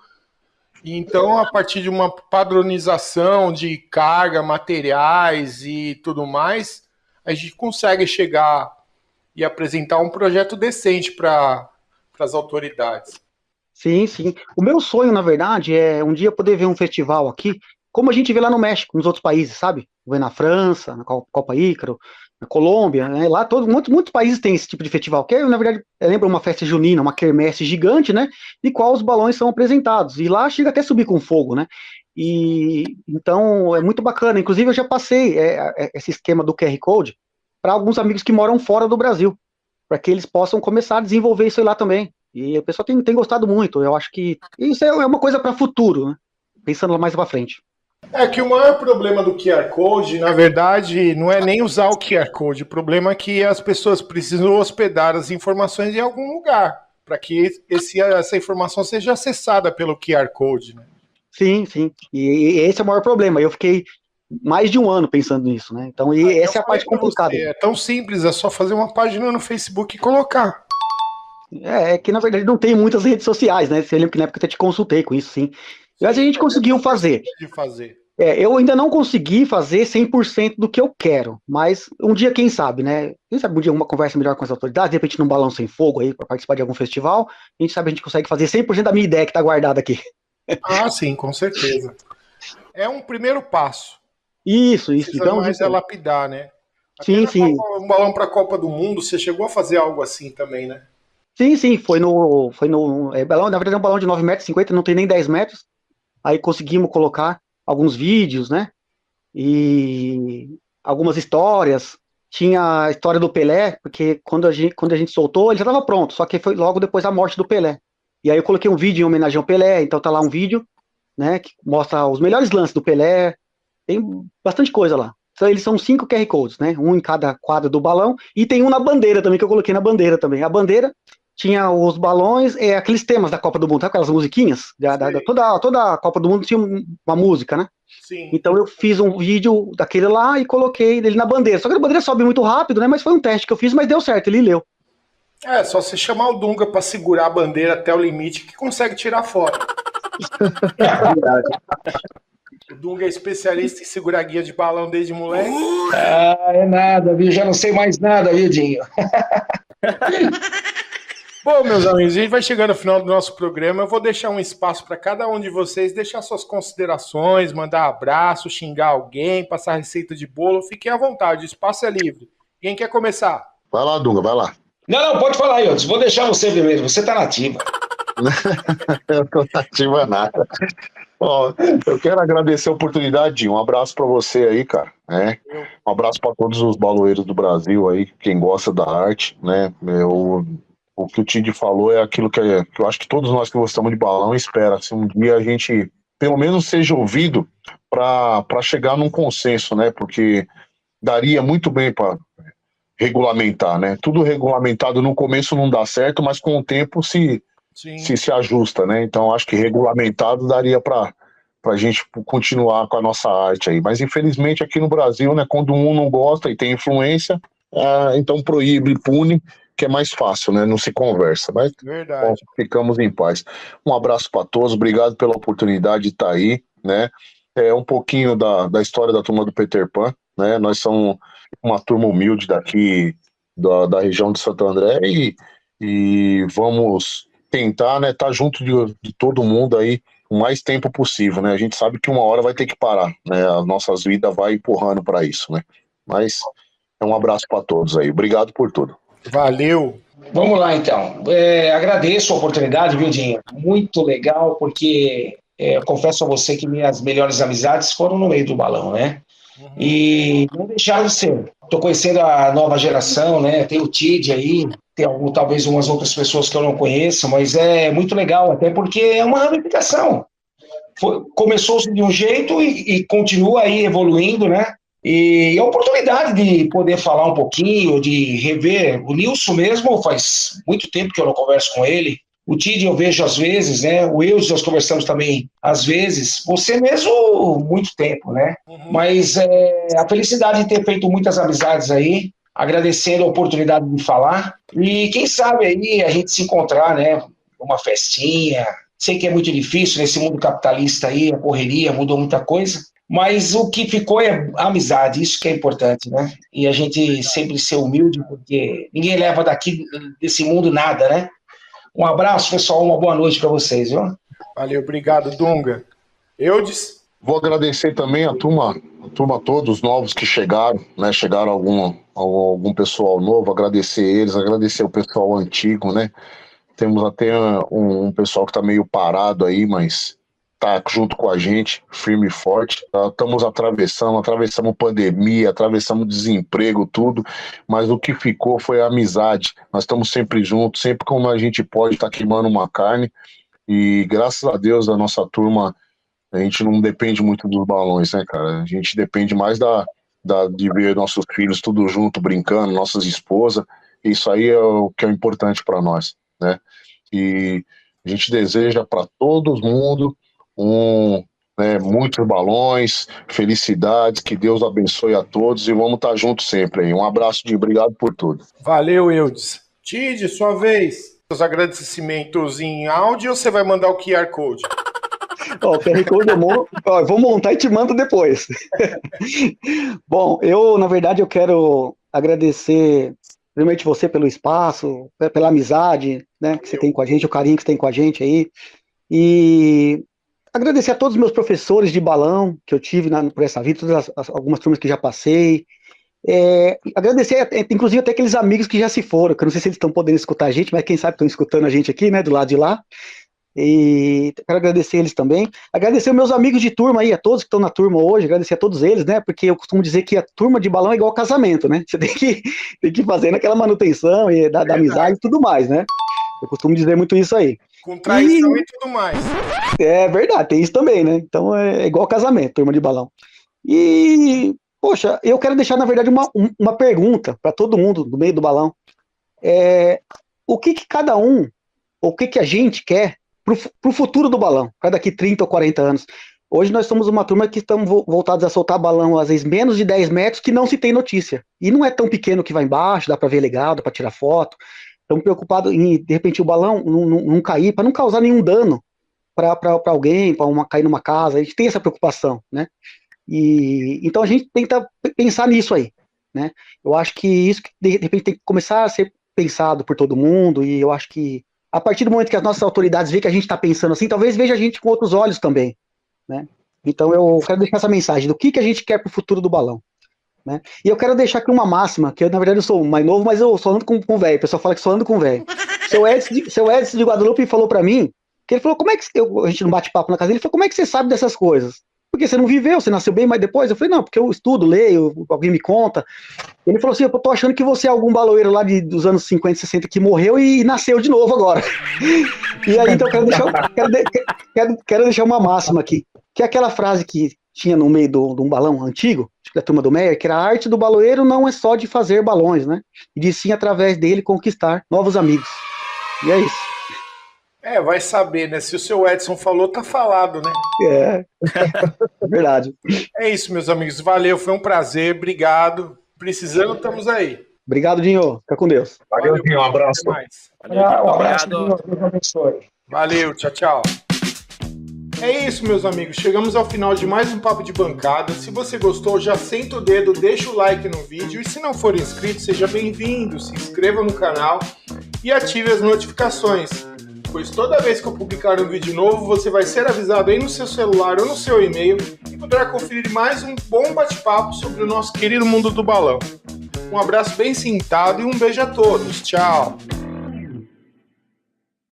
[SPEAKER 1] E então, a partir de uma padronização de carga, materiais e tudo mais, a gente consegue chegar e apresentar um projeto decente para as autoridades.
[SPEAKER 2] Sim, sim. O meu sonho, na verdade, é um dia poder ver um festival aqui, como a gente vê lá no México, nos outros países, sabe? Vê na França, na Copa Ícaro, na Colômbia, né? Lá muitos países têm esse tipo de festival, que na verdade lembra uma festa junina, uma quermesse gigante, né? De qual os balões são apresentados. E lá chega até a subir com fogo, né? E então é muito bacana. Inclusive eu já passei esse esquema do QR Code para alguns amigos que moram fora do Brasil, para que eles possam começar a desenvolver isso aí lá também. E o pessoal tem gostado muito. Eu acho que isso é uma coisa para futuro, né? Pensando lá mais para frente.
[SPEAKER 1] É que o maior problema do QR Code, na verdade, não é nem usar o QR Code. O problema é que as pessoas precisam hospedar as informações em algum lugar, para que essa informação seja acessada pelo QR Code, né?
[SPEAKER 2] Sim, sim. E esse é o maior problema. Eu fiquei mais de um ano pensando nisso, né? Então, essa é a parte complicada.
[SPEAKER 1] É tão simples, é só fazer uma página no Facebook e colocar.
[SPEAKER 2] É que, na verdade, não tem muitas redes sociais, né? Você lembra que na época eu até te consultei com isso, sim. Mas a gente conseguiu fazer. Eu ainda não consegui fazer 100% do que eu quero, mas um dia, quem sabe, né? Quem sabe um dia uma conversa melhor com as autoridades, de repente num balão sem fogo aí, para participar de algum festival, a gente consegue fazer 100% da minha ideia que tá guardada aqui.
[SPEAKER 1] Ah, sim, com certeza. É um primeiro passo.
[SPEAKER 2] Isso.
[SPEAKER 1] Então, mais é lapidar, né?
[SPEAKER 2] Sim.
[SPEAKER 1] Um balão para a Copa do Mundo, você chegou a fazer algo assim também, né?
[SPEAKER 2] Sim, foi no balão, na verdade é um balão de 9,50 m, não tem nem 10 metros. Aí conseguimos colocar alguns vídeos, né? E algumas histórias. Tinha a história do Pelé, porque quando a gente soltou, ele já estava pronto, só que foi logo depois da morte do Pelé. E aí eu coloquei um vídeo em homenagem ao Pelé, então tá lá um vídeo, né, que mostra os melhores lances do Pelé. Tem bastante coisa lá. Então, eles são 5 QR Codes, né? Um em cada quadro do balão, e tem um na bandeira também, que eu coloquei na bandeira também. A bandeira tinha os balões, aqueles temas da Copa do Mundo, sabe aquelas musiquinhas? Toda a Copa do Mundo tinha uma música, né?
[SPEAKER 1] Sim.
[SPEAKER 2] Então eu fiz um vídeo daquele lá e coloquei ele na bandeira. Só que a bandeira sobe muito rápido, né? Mas foi um teste que eu fiz, mas deu certo, ele leu.
[SPEAKER 1] É, só você chamar o Dunga para segurar a bandeira até o limite que consegue tirar fora. O Dunga é especialista em segurar guia de balão desde moleque.
[SPEAKER 3] Ah, é nada, viu? Já não sei mais nada, viu, Dinho?
[SPEAKER 1] Bom, meus amigos, a gente vai chegando ao final do nosso programa. Eu vou deixar um espaço para cada um de vocês deixar suas considerações, mandar abraço, xingar alguém, passar receita de bolo. Fiquem à vontade, o espaço é livre. Quem quer começar?
[SPEAKER 4] Vai lá, Dunga, vai lá.
[SPEAKER 3] Não, pode falar aí, Vou deixar você primeiro. Você tá nativa.
[SPEAKER 4] Eu não tô nativa nada. Ó, eu quero agradecer a oportunidade, um abraço para você aí, cara, né? Um abraço para todos os baloeiros do Brasil aí, quem gosta da arte, né? O que o Tid falou é aquilo que eu acho que todos nós que gostamos de balão espera, se um dia a gente pelo menos seja ouvido para chegar num consenso, né? Porque daria muito bem para regulamentar, né? Tudo regulamentado no começo não dá certo, mas com o tempo se ajusta, né? Então acho que regulamentado daria para a gente continuar com a nossa arte aí. Mas infelizmente aqui no Brasil, né? Quando um não gosta e tem influência, então proíbe e pune, que é mais fácil, né? Não se conversa. Mas bom, ficamos em paz. Um abraço para todos, obrigado pela oportunidade de estar aí, né? É um pouquinho da história da turma do Peter Pan, né? Nós somos uma turma humilde daqui da região de Santo André e vamos tentar, né, estar junto de todo mundo aí o mais tempo possível, né? A gente sabe que uma hora vai ter que parar, né? As nossas vidas vai empurrando para isso, né? Mas um abraço para todos aí. Obrigado por tudo.
[SPEAKER 1] Valeu.
[SPEAKER 3] Vamos lá, então. Agradeço a oportunidade, viu, Dinho? Muito legal, porque confesso a você que minhas melhores amizades foram no meio do balão, né? E não deixaram de ser. Estou conhecendo a nova geração, né? Tem o Tid aí, tem talvez umas outras pessoas que eu não conheço, mas é muito legal, até porque é uma ramificação. Começou-se de um jeito e continua aí evoluindo, né? E a oportunidade de poder falar um pouquinho, de rever o Nilson mesmo, faz muito tempo que eu não converso com ele. O Tid eu vejo às vezes, né? O Wilson nós conversamos também às vezes. Você mesmo, muito tempo, né? Mas a felicidade de ter feito muitas amizades aí, agradecendo a oportunidade de falar. E quem sabe aí a gente se encontrar, né? Uma festinha. Sei que é muito difícil nesse mundo capitalista aí, a correria mudou muita coisa. Mas o que ficou é a amizade, isso que é importante, né? E a gente sempre ser humilde, porque ninguém leva desse mundo nada, né? Um abraço, pessoal, uma boa noite para vocês, viu?
[SPEAKER 1] Valeu, obrigado, Dunga. Eudes?
[SPEAKER 4] Vou agradecer também a turma todos os novos que chegaram, né? Chegaram algum pessoal novo, agradecer eles, agradecer o pessoal antigo, né? Temos até um pessoal que está meio parado aí, mas tá junto com a gente, firme e forte. Estamos atravessamos pandemia, atravessamos desemprego, tudo, mas o que ficou foi a amizade. Nós estamos sempre juntos, sempre como a gente pode estar queimando uma carne, e graças a Deus a nossa turma A gente não depende muito dos balões, né, cara? A gente depende mais de ver nossos filhos tudo junto, brincando, nossas esposas. Isso aí é o que é importante para nós, né? E a gente deseja para todo mundo muitos balões, felicidades, que Deus abençoe a todos e vamos estar juntos sempre aí. Um abraço de obrigado por tudo.
[SPEAKER 1] Valeu, Eudes. Tid, sua vez. Os agradecimentos em áudio ou você vai mandar o QR Code?
[SPEAKER 2] O QR Code eu vou montar e te mando depois. Bom, na verdade, eu quero agradecer primeiramente você pelo espaço, pela amizade, né, que você tem com a gente, o carinho que você tem com a gente aí. E agradecer a todos os meus professores de balão que eu tive por essa vida, algumas turmas que já passei. Agradecer, inclusive, até aqueles amigos que já se foram, que eu não sei se eles estão podendo escutar a gente, mas quem sabe estão escutando a gente aqui, né, do lado de lá. E quero agradecer eles também. Agradecer os meus amigos de turma aí, a todos que estão na turma hoje, agradecer a todos eles, né? Porque eu costumo dizer que a turma de balão é igual casamento, né? Você tem que ir fazendo aquela manutenção e da amizade e tudo mais, né? Eu costumo dizer muito isso aí.
[SPEAKER 1] Com traição e tudo mais.
[SPEAKER 2] É verdade, tem isso também, né? Então é igual casamento, turma de balão. E, poxa, eu quero deixar, na verdade, uma pergunta para todo mundo do meio do balão. O que cada um, ou o que a gente quer para o futuro do balão, para daqui 30 ou 40 anos. Hoje nós somos uma turma que estamos voltados a soltar balão, às vezes menos de 10 metros, que não se tem notícia. E não é tão pequeno que vai embaixo, dá para ver legal, dá para tirar foto. Estamos preocupados em, de repente, o balão não cair, para não causar nenhum dano para alguém, para cair numa casa. A gente tem essa preocupação, né? Então a gente tem que pensar nisso aí, né? Eu acho que isso, de repente, tem que começar a ser pensado por todo mundo, e eu acho que a partir do momento que as nossas autoridades veem que a gente está pensando assim, talvez veja a gente com outros olhos também, né? Então eu quero deixar essa mensagem do que a gente quer para o futuro do balão, né? E eu quero deixar aqui uma máxima, que eu, na verdade, eu sou mais novo, mas eu só ando com velho, o pessoal fala que só ando com velho. Seu Edson de Guadalupe falou para mim, que ele falou, como é que, a gente não bate papo na casa dele, ele falou, como é que você sabe dessas coisas? Porque você não viveu, você nasceu bem mais depois? Eu falei, não, porque eu estudo, leio, alguém me conta. Ele falou assim, eu tô achando que você é algum baloeiro lá dos anos 50, 60 que morreu e nasceu de novo agora. E aí, então, eu quero deixar uma máxima aqui, que é aquela frase que tinha no meio de um balão antigo, da turma do Meyer, que era: a arte do baloeiro não é só de fazer balões, né? E de sim, através dele, conquistar novos amigos. E é isso.
[SPEAKER 1] Vai saber, né? Se o seu Edson falou, tá falado, né?
[SPEAKER 2] É verdade.
[SPEAKER 1] É isso, meus amigos. Valeu, foi um prazer. Obrigado. Precisando, estamos aí.
[SPEAKER 2] Obrigado, Dinho. Fica com Deus.
[SPEAKER 3] Valeu, Dinho. Um abraço.
[SPEAKER 7] Valeu,
[SPEAKER 3] Um abraço,
[SPEAKER 7] obrigado.
[SPEAKER 3] Dinho. Deus abençoe.
[SPEAKER 1] Valeu, tchau, tchau. É isso, meus amigos. Chegamos ao final de mais um Papo de Bancada. Se você gostou, já senta o dedo, deixa o like no vídeo. E se não for inscrito, seja bem-vindo. Se inscreva no canal e ative as notificações, pois toda vez que eu publicar um vídeo novo, você vai ser avisado aí no seu celular ou no seu e-mail e poderá conferir mais um bom bate-papo sobre o nosso querido mundo do balão. Um abraço bem sentado e um beijo a todos. Tchau!